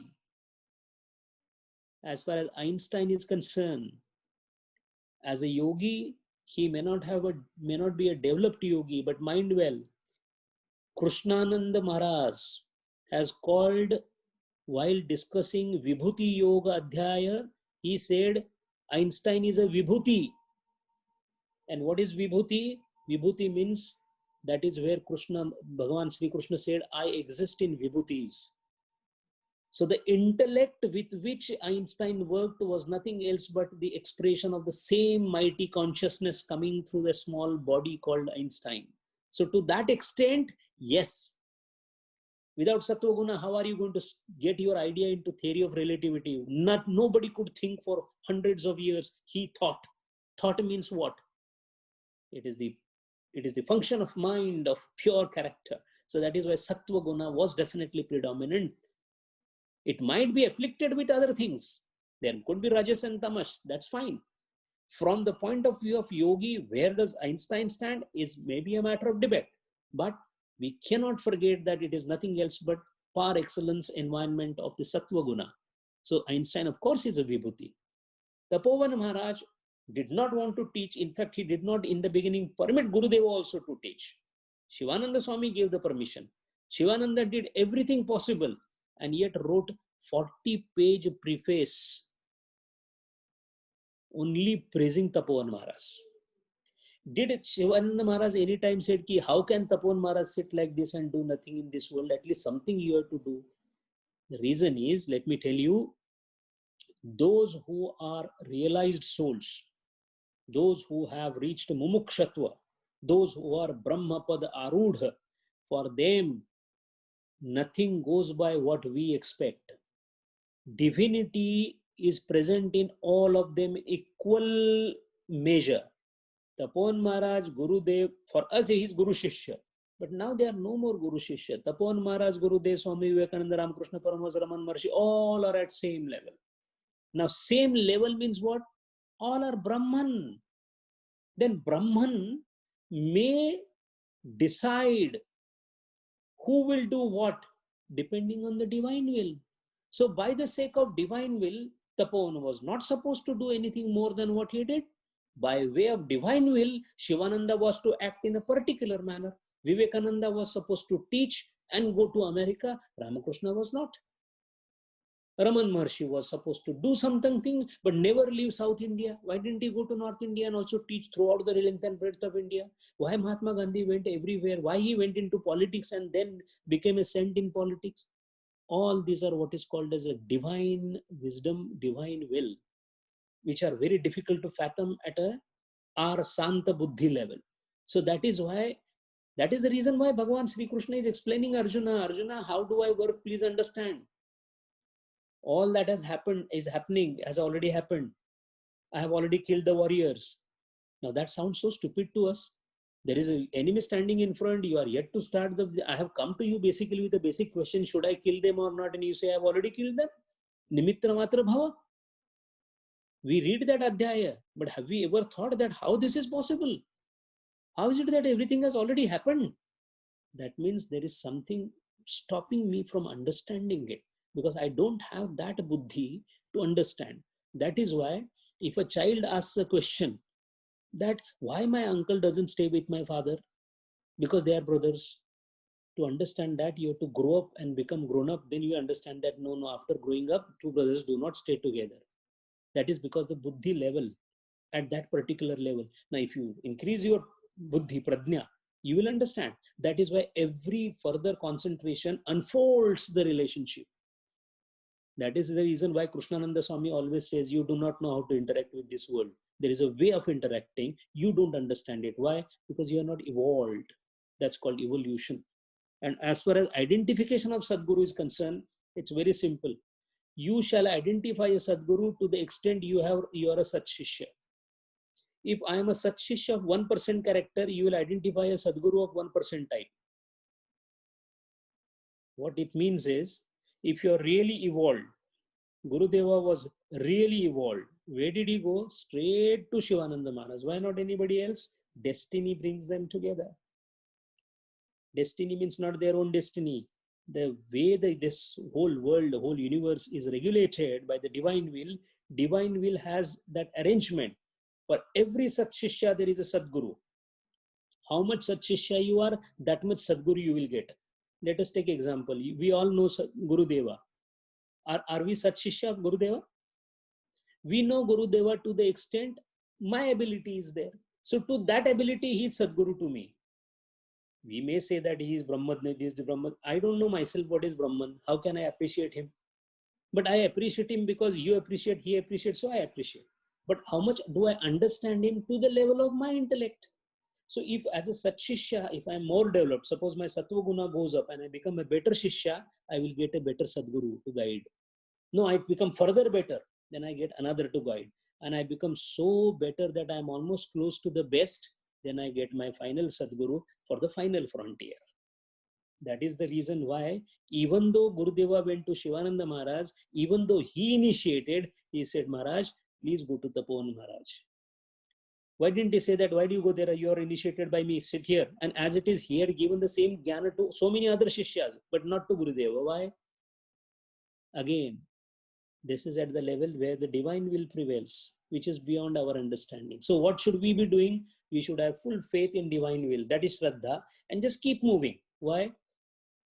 As far as Einstein is concerned, as a yogi, he may not be a developed yogi, but mind well, Krishnananda Maharaj has called, while discussing Vibhuti Yoga Adhyaya, he said Einstein is a Vibhuti. And what is Vibhuti? Vibhuti means that is where Bhagavan Sri Krishna said, I exist in Vibhutis. So the intellect with which Einstein worked was nothing else but the expression of the same mighty consciousness coming through the small body called Einstein. So to that extent, yes. Without Sattva Guna, how are you going to get your idea into theory of relativity? Nobody could think for hundreds of years. He thought. Thought means what? It is the function of mind, of pure character. So that is why Sattva Guna was definitely predominant. It might be afflicted with other things. There could be Rajas and Tamas, that's fine. From the point of view of yogi, where does Einstein stand is maybe a matter of debate. But we cannot forget that it is nothing else but par excellence environment of the Sattva Guna. So Einstein, of course, is a Vibhuti. Tapovan Maharaj did not want to teach. In fact, he did not in the beginning permit Gurudeva also to teach. Shivananda Swami gave the permission. Shivananda did everything possible and yet wrote 40-page preface only praising Tapovan Maharaj. Did Shivananda Maharaj any time said, ki, how can Tapovan Maharaj sit like this and do nothing in this world? At least something you have to do. The reason is, let me tell you, those who are realized souls, those who have reached mumukshatva, those who are Brahmapad Arudha, for them, nothing goes by what we expect. Divinity is present in all of them in equal measure. Tapovan Maharaj, Gurudev, for us he is Guru Shishya. But now there are no more Guru Shishya. Tapovan Maharaj, Gurudev, Swami Vivekananda, Ramakrishna Paramahansa, Raman Maharshi, all are at same level. Now same level means what? All are Brahman. Then Brahman may decide who will do what depending on the divine will. So by the sake of divine will, Tapovan was not supposed to do anything more than what he did. By way of divine will, Shivananda was to act in a particular manner. Vivekananda was supposed to teach and go to America. Ramakrishna was not. Raman Maharshi was supposed to do something but never leave South India. Why didn't he go to North India and also teach throughout the length and breadth of India? Why Mahatma Gandhi went everywhere? Why he went into politics and then became a saint in politics? All these are what is called as a divine wisdom, divine will, which are very difficult to fathom at our Santa Buddhi level. So that is the reason why Bhagavan Sri Krishna is explaining Arjuna, how do I work? Please understand. All that has happened is happening, has already happened. I have already killed the warriors. Now that sounds so stupid to us. There is an enemy standing in front. You are yet to start I have come to you basically with a basic question. Should I kill them or not? And you say, I have already killed them. Nimitra matra bhava. We read that adhyaya, but have we ever thought that how this is possible? How is it that everything has already happened? That means there is something stopping me from understanding it, because I don't have that buddhi to understand. That is why if a child asks a question that why my uncle doesn't stay with my father, because they are brothers, to understand that you have to grow up and become grown up, then you understand that no, after growing up, two brothers do not stay together. That is because the buddhi level at that particular level. Now if you increase your buddhi, prajna, you will understand. That is why every further concentration unfolds the relationship. That is the reason why Krishnananda Swami always says, you do not know how to interact with this world. There is a way of interacting. You don't understand it. Why? Because you are not evolved. That's called evolution. And as far as identification of Sadguru is concerned, it's very simple. You shall identify a Sadguru to the extent you are a Sat Shishya. If I am a Sat Shishya of 1% character, you will identify a Sadguru of 1% type. What it means is, if you are really evolved, Gurudeva was really evolved. Where did he go? Straight to Shivananda Maharaj. Why not anybody else? Destiny brings them together. Destiny means not their own destiny. The way this whole world, the whole universe is regulated by the divine will has that arrangement. For every Sat Shishya, there is a Sadguru. How much Sat Shishya you are, that much Sadguru you will get. Let us take example. We all know Gurudeva. Are we Sat Shishya of Gurudeva? We know Gurudeva to the extent my ability is there. So to that ability, he is Sadguru to me. We may say that he is Brahman, this is Brahman. I don't know myself what is Brahman. How can I appreciate him? But I appreciate him because you appreciate, he appreciates, so I appreciate. But how much do I understand him to the level of my intellect? So if as a Sat Shishya, if I am more developed, suppose my Sattva Guna goes up and I become a better Shishya, I will get a better Sadguru to guide. No, I become further better, then I get another to guide. And I become so better that I am almost close to the best, then I get my final Sadguru for the final frontier. That is the reason why, even though Gurudeva went to Shivananda Maharaj, even though he initiated, he said, Maharaj, please go to Tapovan Maharaj. Why didn't he say that? Why do you go there? You are initiated by me, sit here. And as it is here, given the same jnana to so many other Shishyas, but not to Gurudeva. Why? Again, this is at the level where the divine will prevails, which is beyond our understanding. So what should we be doing? We should have full faith in divine will. That is Shraddha. And just keep moving. Why?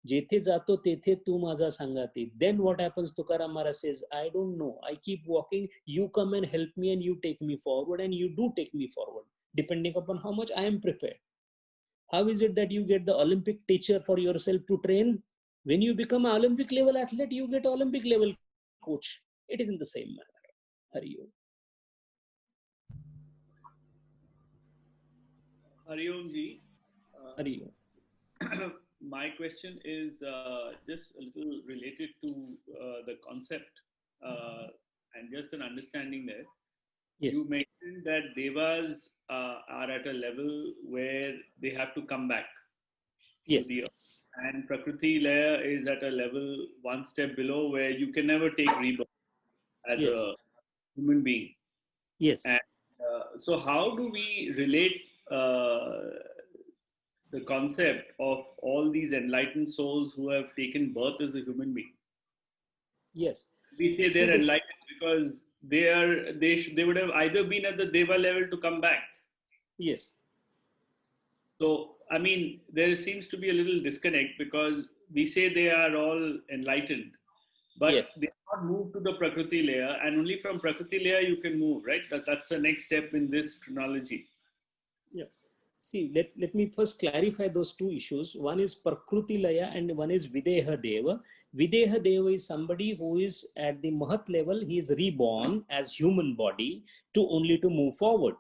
Jethe jato tethe tu maza sangati. Then what happens? Tukaram Maharaj says, I don't know. I keep walking. You come and help me and you take me forward, and you do take me forward, depending upon how much I am prepared. How is it that you get the Olympic teacher for yourself to train? When you become an Olympic level athlete, you get Olympic level coach. It is in the same manner. Hari Om. Hari Om ji. Hari Om. My question is just a little related to the concept and just an understanding there. Yes. You mentioned that devas are at a level where they have to come back Yes. to the earth, and Prakriti Laya is at a level one step below where you can never take rebirth as Yes. a human being. Yes. And so how do we relate the concept of all these enlightened souls who have taken birth as a human being? Yes. We say they're enlightened because they would have either been at the Deva level to come back. Yes. So, I mean, there seems to be a little disconnect because we say they are all enlightened, but Yes. they are not moved to the Prakriti layer, and only from Prakriti layer you can move, right? That's the next step in this chronology. Yeah. See, let me first clarify those two issues. One is Prakriti Laya and one is Videha Deva. Videha Deva is somebody who is at the Mahat level. He is reborn as human body to move forward.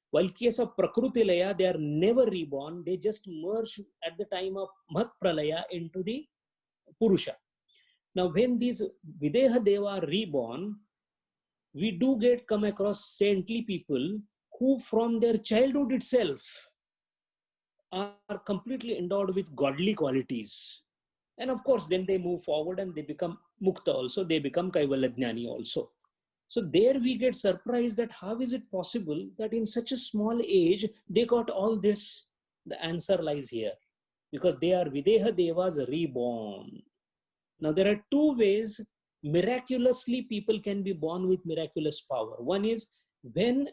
While case of Prakriti Laya, they are never reborn. They just merge at the time of Mahat Pralaya into the Purusha. Now, when these Videha Deva are reborn, we do come across saintly people who from their childhood itself are completely endowed with godly qualities. And of course, then they move forward and they become Mukta also, they become Kaivalyajnani also. So there we get surprised that how is it possible that in such a small age, they got all this? The answer lies here. Because they are Videha Devas reborn. Now there are two ways miraculously people can be born with miraculous power. One is when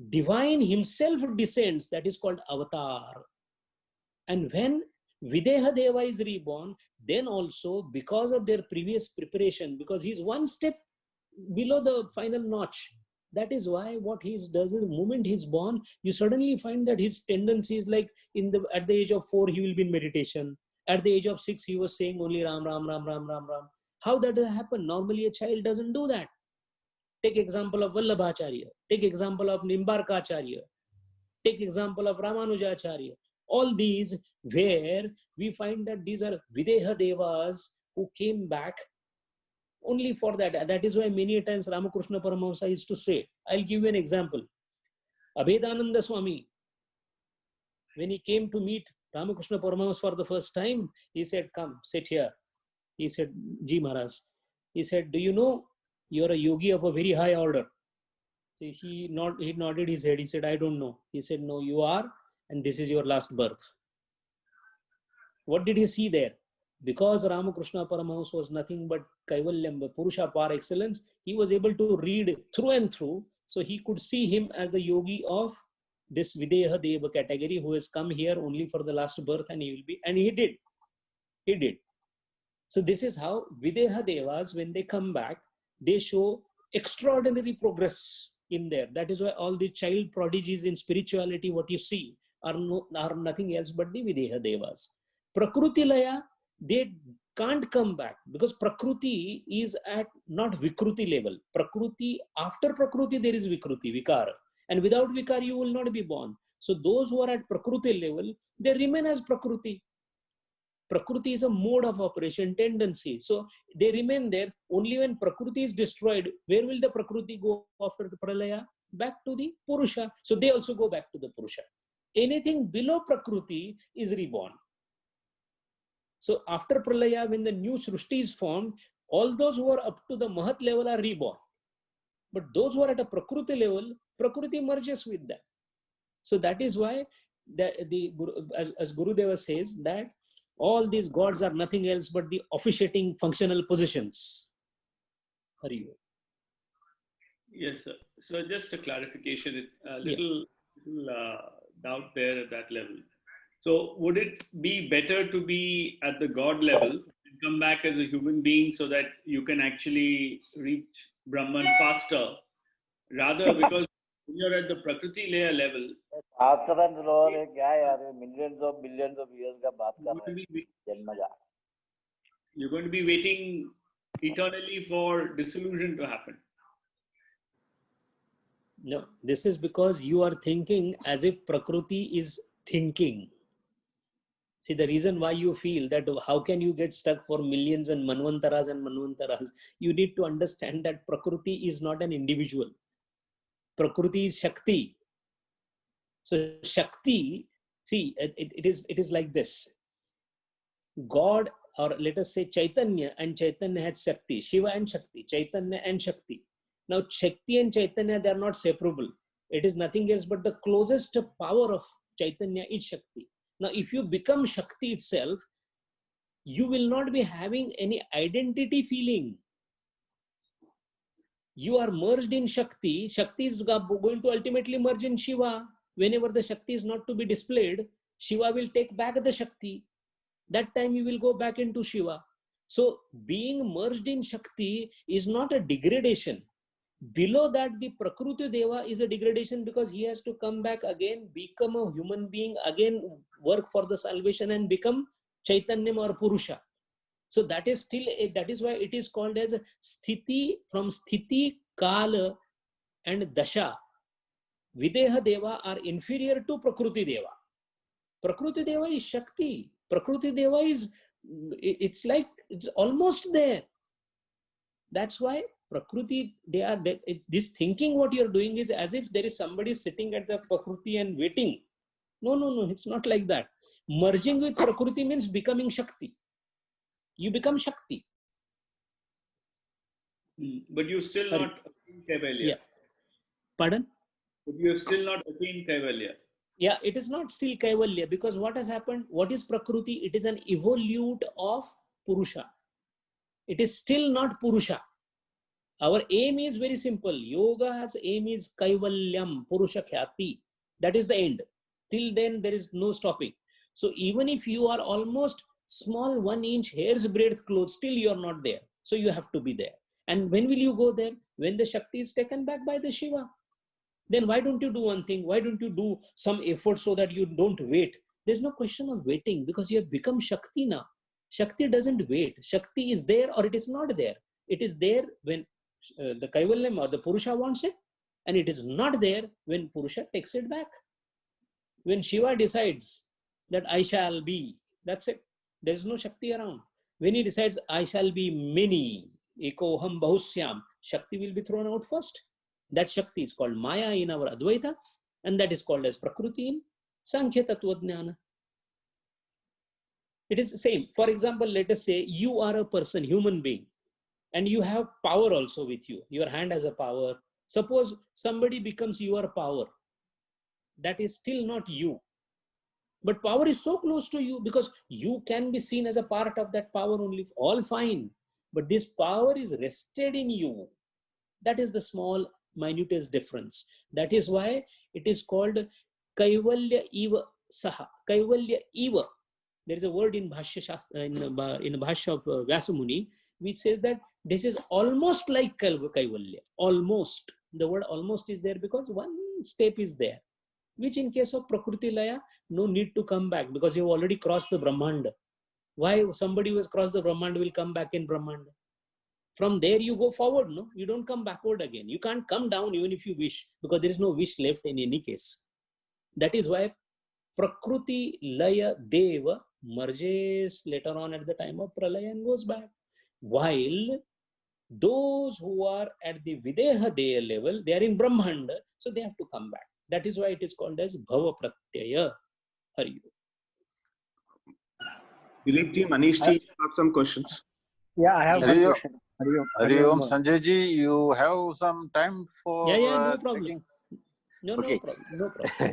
divine himself descends, that is called avatar. And when Videha Deva is reborn, then also because of their previous preparation, because he's one step below the final notch, that is why what he does is the moment he's born, you suddenly find that his tendency is like at the age of 4, he will be in meditation. At the age of 6, he was saying only Ram, Ram, Ram, Ram, Ram, Ram. How that does happen? Normally a child doesn't do that. Take example of Vallabhacharya. Take example of Nimbarkacharya. Take example of Ramanujacharya. All these where we find that these are Videha Devas who came back only for that. That is why many times Ramakrishna Paramahamsa used to say, I'll give you an example. Abhedananda Swami, when he came to meet Ramakrishna Paramahamsa for the first time, he said, come, sit here. He said, Ji Maharaj. He said, do you know you're a yogi of a very high order? So he nodded his head. He said, I don't know. He said, no, you are, and this is your last birth. What did he see there? Because Ramakrishna Paramahamsa was nothing but Kaivalyam, Purusha par excellence, he was able to read through and through. So he could see him as the yogi of this Videha Deva category who has come here only for the last birth, and he will be, and he did. He did. So this is how Videha Devas, when they come back, they show extraordinary progress in there. That is why all the child prodigies in spirituality, what you see, are nothing else but the Videha Devas. Prakriti Laya, they can't come back because Prakriti is at not Vikruti level. Prakriti, after Prakriti, there is Vikruti, Vikara. And without Vikara, you will not be born. So those who are at Prakriti level, they remain as Prakriti. Prakriti is a mode of operation, tendency. So they remain there. Only when Prakriti is destroyed, where will the Prakriti go after the Pralaya? Back to the Purusha. So they also go back to the Purusha. Anything below Prakriti is reborn. So after Pralaya, when the new Srushti is formed, all those who are up to the Mahat level are reborn. But those who are at a Prakriti level, Prakriti merges with them. So that is why as Gurudeva says, that all these gods are nothing else but the officiating functional positions. Hari. Yes, sir. So just a clarification, a little doubt there at that level. So would it be better to be at the God level and come back as a human being so that you can actually reach Brahman faster, rather because when you're at the Prakriti layer level, millions of billions of years का बात कर रहे हैं जन्मजा you're going to be waiting eternally for dissolution to happen. No, this is because you are thinking as if Prakriti is thinking. See, the reason why you feel that how can you get stuck for millions and manvantaras, you need to understand that Prakriti is not an individual. Prakriti is Shakti. So Shakti, see, it is like this. God, or let us say Chaitanya, and Chaitanya has Shakti. Shiva and Shakti, Chaitanya and Shakti. Now Shakti and Chaitanya, they are not separable. It is nothing else but the closest power of Chaitanya is Shakti. Now if you become Shakti itself, you will not be having any identity feeling. You are merged in Shakti. Shakti is going to ultimately merge in Shiva. Whenever the Shakti is not to be displayed, Shiva will take back the Shakti. That time you will go back into Shiva. So being merged in Shakti is not a degradation. Below that, the Prakriti Deva is a degradation because he has to come back again, become a human being, again work for the salvation and become Chaitanyam or Purusha. So that is still, that is why it is called as Sthiti, from Sthiti, Kala and Dasha. Videha Deva are inferior to Prakriti Deva. Prakriti Deva is Shakti. Prakriti Deva is, it's like, it's almost there. That's why Prakriti, this thinking what you're doing is as if there is somebody sitting at the Prakriti and waiting. No, it's not like that. Merging with Prakriti means becoming Shakti. You become Shakti. But you still not attained Kaivalya. Yeah. Pardon? But you have still not attained Kaivalya. Yeah, it is not still Kaivalya because what has happened? What is Prakriti? It is an evolute of Purusha. It is still not Purusha. Our aim is very simple. Yoga's aim is Kaivalyam, Purusha Khyati. That is the end. Till then, there is no stopping. So even if you are almost small 1 inch hair's breadth close, still you are not there. So you have to be there. And when will you go there? When the Shakti is taken back by the Shiva. Then why don't you do one thing? Why don't you do some effort so that you don't wait? There's no question of waiting because you have become Shakti now. Shakti doesn't wait. Shakti is there or it is not there. It is there when the Kaivalyam or the Purusha wants it, and it is not there when Purusha takes it back. When Shiva decides that I shall be, that's it. There is no Shakti around. When he decides I shall be many, Ekoham Bahusyam, Shakti will be thrown out first. That Shakti is called Maya in our Advaita, and that is called as Prakriti in Sankhya Tattva Jnana. It is the same. For example, let us say you are a person, human being, and you have power also with you. Your hand has a power. Suppose somebody becomes your power. That is still not you. But power is so close to you because you can be seen as a part of that power only. All fine. But this power is rested in you. That is the small, minutest difference. That is why it is called Kaivalya Eva Saha. Kaivalya Eva. There is a word in Bhashya Shastra, in the Bhashya of Vyasamuni, which says that this is almost like Kaivalya. Almost. The word almost is there because one step is there. Which in case of Prakriti Laya, no need to come back because you have already crossed the Brahmanda. Why somebody who has crossed the Brahmanda will come back in Brahmanda? From there you go forward, no? You don't come backward again. You can't come down even if you wish because there is no wish left in any case. That is why Prakriti Laya Deva merges later on at the time of Pralaya and goes back. While those who are at the Videha Deva level, they are in Brahmanda, so they have to come back. That is why it is called as Bhava Pratyaya. Hari. Dilip ji, Manish ji have some questions. Yeah, I have one question. Hari Om, Sanjay ji, you have some time for no problem. taking... No Okay. problem.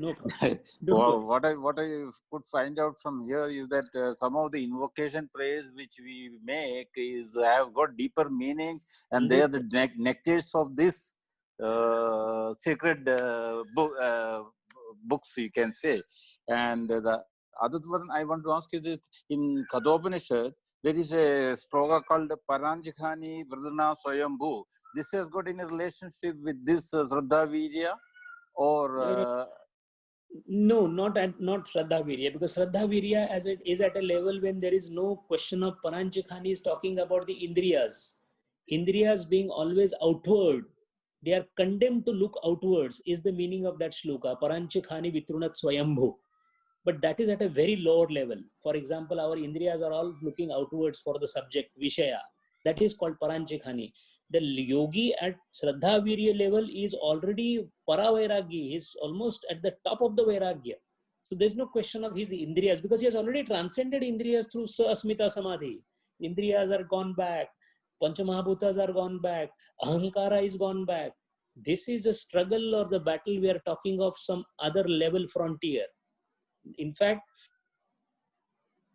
No problem. Well, what I could find out from here is that some of the invocation prayers which we make have got deeper meaning, and they are the nectars of this sacred books, you can say. And the other one I want to ask you this: in Kathopanishad, there is a sloka called Paranjikhani Vrdhana Swayambhu. This has got any relationship with this Shraddha Virya? Or no, not Shraddha Virya, because Shraddha Virya, as it is at a level when there is no question of Paranjikhani is talking about the Indriyas. Indriyas being always outward, they are condemned to look outwards, is the meaning of that shloka. Paranjikhani Vitrunat Swayambhu. But that is at a very lower level. For example, our Indriyas are all looking outwards for the subject, Vishaya. That is called Paranjikhani. The yogi at Shraddha Virya level is already Paravairagya. He is almost at the top of the Vairagya. So there's no question of his Indriyas, because he has already transcended Indriyas through Asmita Samadhi. Indriyas are gone back. Panchamahabhutas are gone back. Ahankara is gone back. This is a struggle or the battle we are talking of some other level frontier. In fact,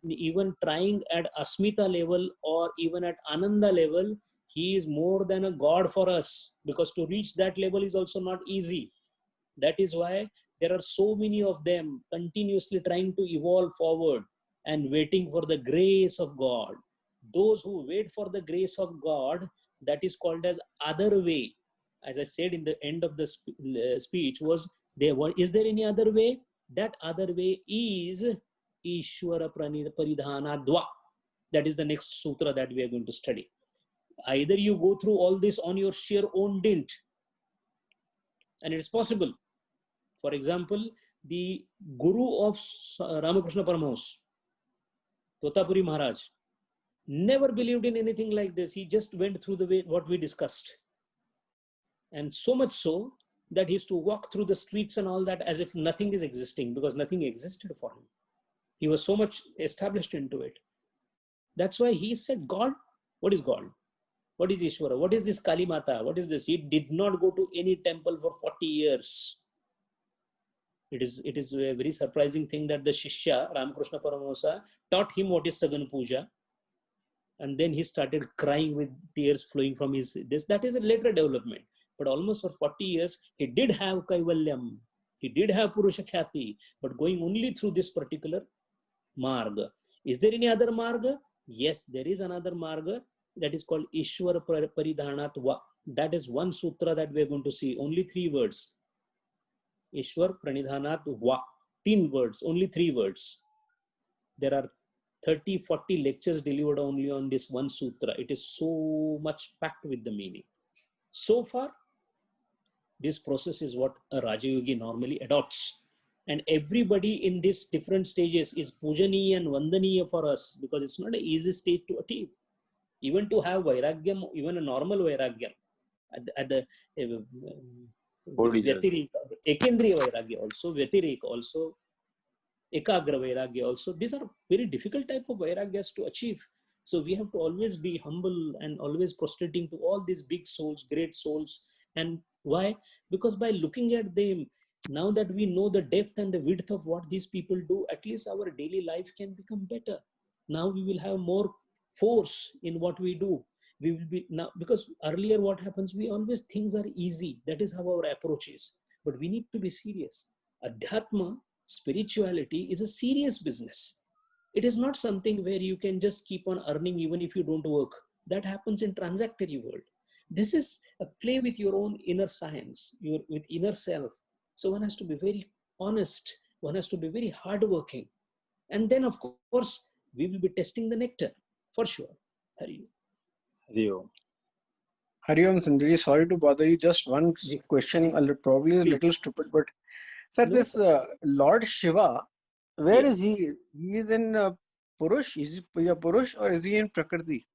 even trying at Asmita level or even at Ananda level, he is more than a god for us, because to reach that level is also not easy. That is why there are so many of them continuously trying to evolve forward and waiting for the grace of God. Those who wait for the grace of God, that is called as other way. As I said in the end of the speech, is there any other way? That other way is Ishwara Paridhana Dva. That is the next sutra that we are going to study. Either you go through all this on your sheer own dint, and it is possible. For example, the guru of Ramakrishna Paramahansa, Totapuri Maharaj, never believed in anything like this. He just went through the way what we discussed. And so much so that he used to walk through the streets and all that as if nothing is existing, because nothing existed for him. He was so much established into it. That's why he said, God, what is God? What is Ishvara? What is this Kali Mata? What is this? He did not go to any temple for 40 years. It is a very surprising thing that the Shishya, Ramakrishna Paramahansa, taught him what is Sagan Puja. And then he started crying with tears flowing from his... That is a later development. But almost for 40 years, he did have Kaivalyam. He did have Purusha Khyati, but going only through this particular marga. Is there any other marga? Yes, there is another marga that is called Ishwara Paridhanat Va. That is one sutra that we are going to see. Only 3 words. Ishwar Pranidhanat Va. 3 words, only 3 words. There are 30-40 lectures delivered only on this one sutra. It is so much packed with the meaning. So far, this process is what a Raja Yogi normally adopts. And everybody in these different stages is pujaniya and vandaniya for us, because it's not an easy stage to achieve. Even to have vairagyam, even a normal vairagyam, at the ekendriya vairagya also, vyatirika also, ekagra vairagya also. These are very difficult type of vairagyas to achieve. So we have to always be humble and always prostrating to all these big souls, great souls. And why? Because by looking at them, now that we know the depth and the width of what these people do, at least our daily life can become better. Now we will have more force in what we do. We will be now, because earlier what happens, we always, things are easy. That is how our approach is. But we need to be serious. Adhyatma, spirituality, is a serious business. It is not something where you can just keep on earning even if you don't work. That happens in transactory world. This is a play with your own inner science, with inner self. So one has to be very honest. One has to be very hardworking. And then, of course, we will be testing the nectar, for sure. Hari Om. Hari Om, Sanjay, sorry to bother you. Just one question, probably a little stupid, but sir, No. this Lord Shiva, where is he? He is in Purush? Is he a Purush or is he in Prakriti?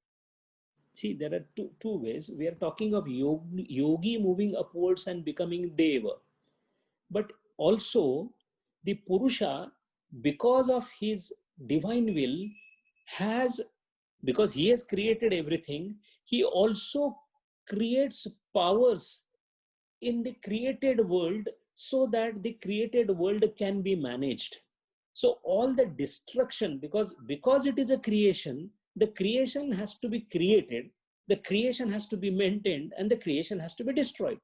See, there are two ways. We are talking of yogi moving upwards and becoming Deva. But also, the Purusha, because of his divine will, has, because he has created everything, he also creates powers in the created world so that the created world can be managed. So all the destruction, because it is a creation, the creation has to be created, the creation has to be maintained, and the creation has to be destroyed.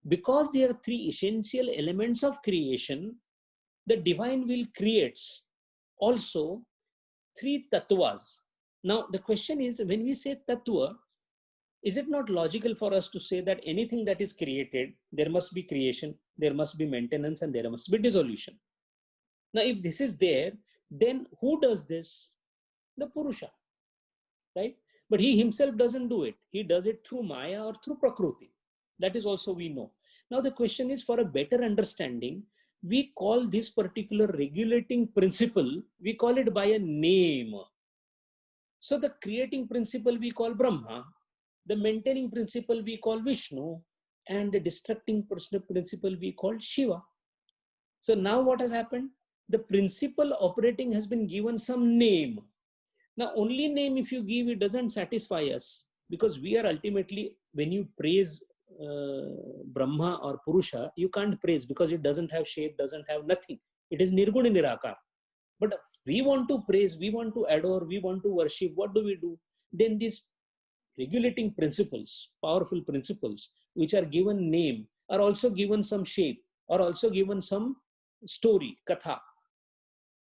Because there are three essential elements of creation, the divine will creates also three tattvas. Now the question is, when we say tattva, is it not logical for us to say that anything that is created, there must be creation, there must be maintenance, and there must be dissolution? Now, if this is there, then who does this? The Purusha, right? But he himself doesn't do it. He does it through Maya or through Prakriti. That is also we know. Now, the question is, for a better understanding, we call this particular regulating principle, we call it by a name. So the creating principle we call Brahma, the maintaining principle we call Vishnu, and the destructing principle we call Shiva. So now what has happened? The principle operating has been given some name. Now only name if you give, it doesn't satisfy us, because we are ultimately, when you praise Brahma or Purusha, you can't praise because it doesn't have shape, doesn't have nothing. It is Nirguna Nirakar. But we want to praise, we want to adore, we want to worship. What do? Then these regulating principles, powerful principles, which are given name, are also given some shape, are also given some story, katha.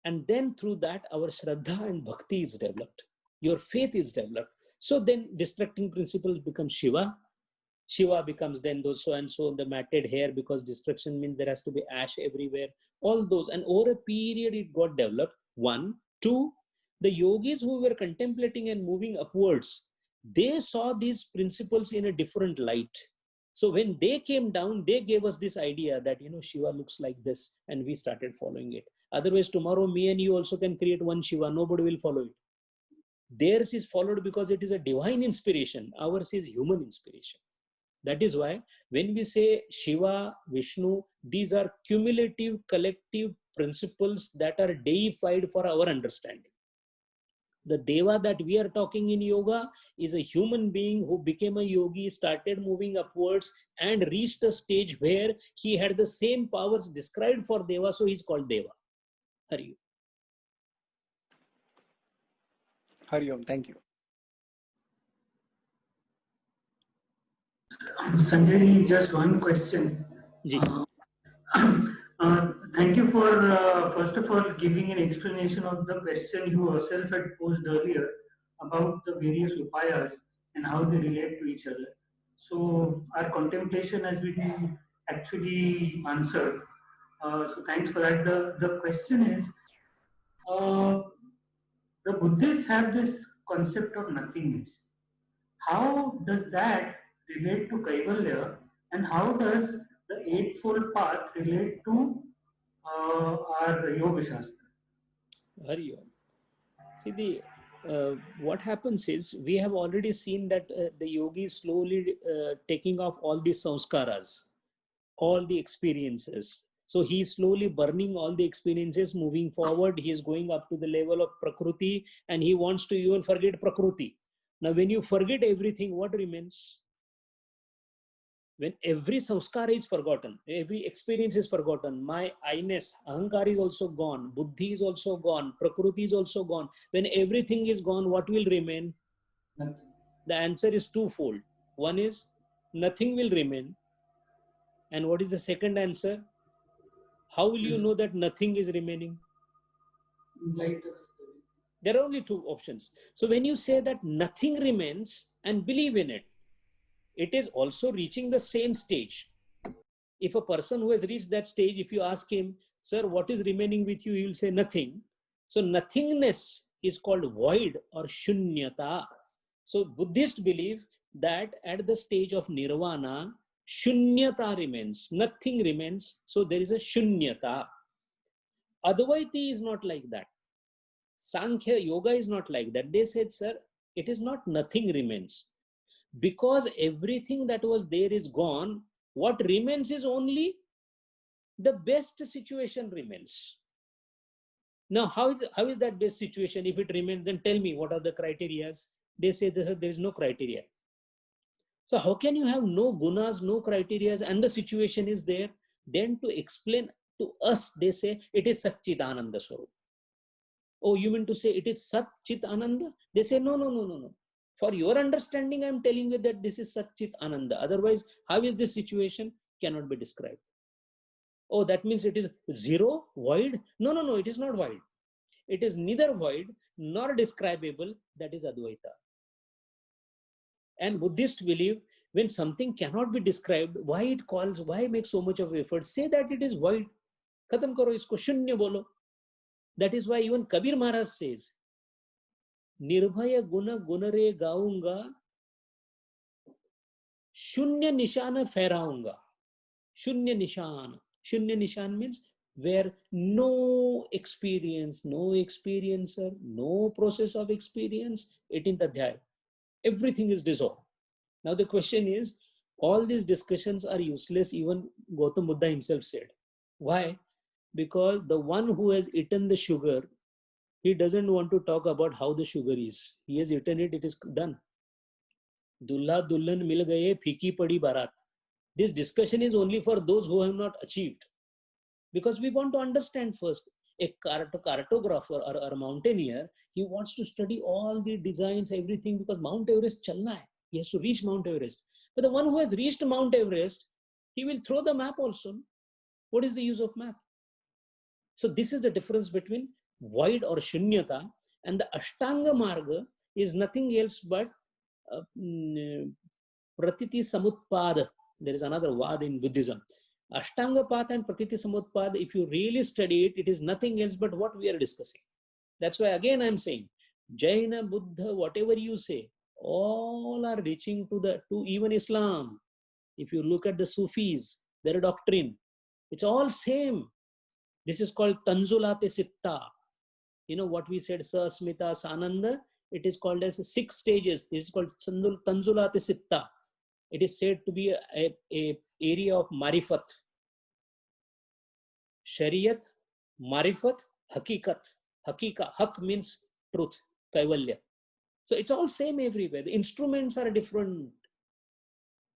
And then through that, our Shraddha and Bhakti is developed. Your faith is developed. So then destructing principles become Shiva. Shiva becomes then those so and so, the matted hair, because destruction means there has to be ash everywhere. All those. And over a period, it got developed. 1, 2, the yogis who were contemplating and moving upwards, they saw these principles in a different light. So when they came down, they gave us this idea that, Shiva looks like this, and we started following it. Otherwise, tomorrow, me and you also can create one Shiva. Nobody will follow it. Theirs is followed because it is a divine inspiration. Ours is human inspiration. That is why when we say Shiva, Vishnu, these are cumulative, collective principles that are deified for our understanding. The Deva that we are talking in yoga is a human being who became a yogi, started moving upwards, and reached a stage where he had the same powers described for Deva, so he's called Deva. Hari Om. Hari Om, thank you. Sanjay, just one question. Thank you for, first of all, giving an explanation of the question you yourself had posed earlier about the various upayas and how they relate to each other. So our contemplation has been actually answered. So thanks for that. The question is, the Buddhists have this concept of nothingness. How does that relate to Kaivalya, and how does the Eightfold Path relate to our Yoga Shastra? Hari Om. See, what happens is, we have already seen that the yogi is slowly taking off all the samskaras, all the experiences. So he is slowly burning all the experiences, moving forward. He is going up to the level of Prakriti, and he wants to even forget Prakriti. Now, when you forget everything, what remains? When every samskara is forgotten, every experience is forgotten, my I-ness, ahankar is also gone, buddhi is also gone, prakriti is also gone. When everything is gone, what will remain? Nothing. The answer is twofold. One is, nothing will remain. And what is the second answer? How will you know that nothing is remaining? Light. There are only two options. So when you say that nothing remains and believe in it, it is also reaching the same stage. If a person who has reached that stage, if you ask him, sir, what is remaining with you? He will say nothing. So nothingness is called void or shunyata. So Buddhists believe that at the stage of nirvana, shunyata remains, nothing remains. So there is a shunyata. Advaiti is not like that. Sankhya Yoga is not like that. They said, sir, it is not nothing remains. Because everything that was there is gone, what remains is only the best situation remains. Now, how is that best situation? If it remains, then tell me what are the criterias? They say there is no criteria. So how can you have no gunas, no criterias, and the situation is there? Then to explain to us, they say it is Satchit Ananda Swarup. Oh, you mean to say it is Sat Chit Ananda? They say no. For your understanding, I am telling you that this is Sat Chit Ananda. Otherwise, how is this situation? Cannot be described. Oh, that means it is zero, void? No, it is not void. It is neither void nor describable. That is Advaita. And Buddhists believe when something cannot be described, why make so much of effort? Say that it is void. Khatam karo isko, shunya bolo. That is why even Kabir Maharaj says, Nirbhaya guna gunare gaunga, shunya nishana fehraunga. Shunya nishan. Shunya nishan means where no experience, no experiencer, no process of experience, 18th adhyay. Everything is dissolved. Now the question is, all these discussions are useless, even Gautam Buddha himself said. Why? Because the one who has eaten the sugar, he doesn't want to talk about how the sugar is. He has eaten it, it is done. Dulha dulhan mil gaye, phiki padi barat. This discussion is only for those who have not achieved. Because we want to understand first. A cartographer or a mountaineer, he wants to study all the designs, everything, because Mount Everest chalna hai. He has to reach Mount Everest. But the one who has reached Mount Everest, he will throw the map also. What is the use of map? So this is the difference between void or shunyata, and the Ashtanga Marga is nothing else but Pratiti Samutpada. There is another word in Buddhism. Ashtanga path and Pratiti Samutpada, if you really study it, it is nothing else but what we are discussing. That's why again I am saying, Jaina, Buddha, whatever you say, all are reaching to even Islam. If you look at the Sufis, their doctrine, it's all same. This is called Tanzulate Sitta. You know what we said, Sasmita, Sananda, it is called as 6 stages. This is called Tanzulate Sitta. It is said to be a area of marifat. Shariyat, marifat, hakikat. Hakika, hak means truth, kaivalya. So it's all same everywhere. The instruments are different.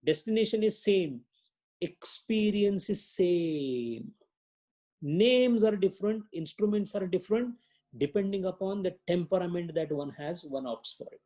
Destination is same. Experience is same. Names are different. Instruments are different. Depending upon the temperament that one has, one opts for it.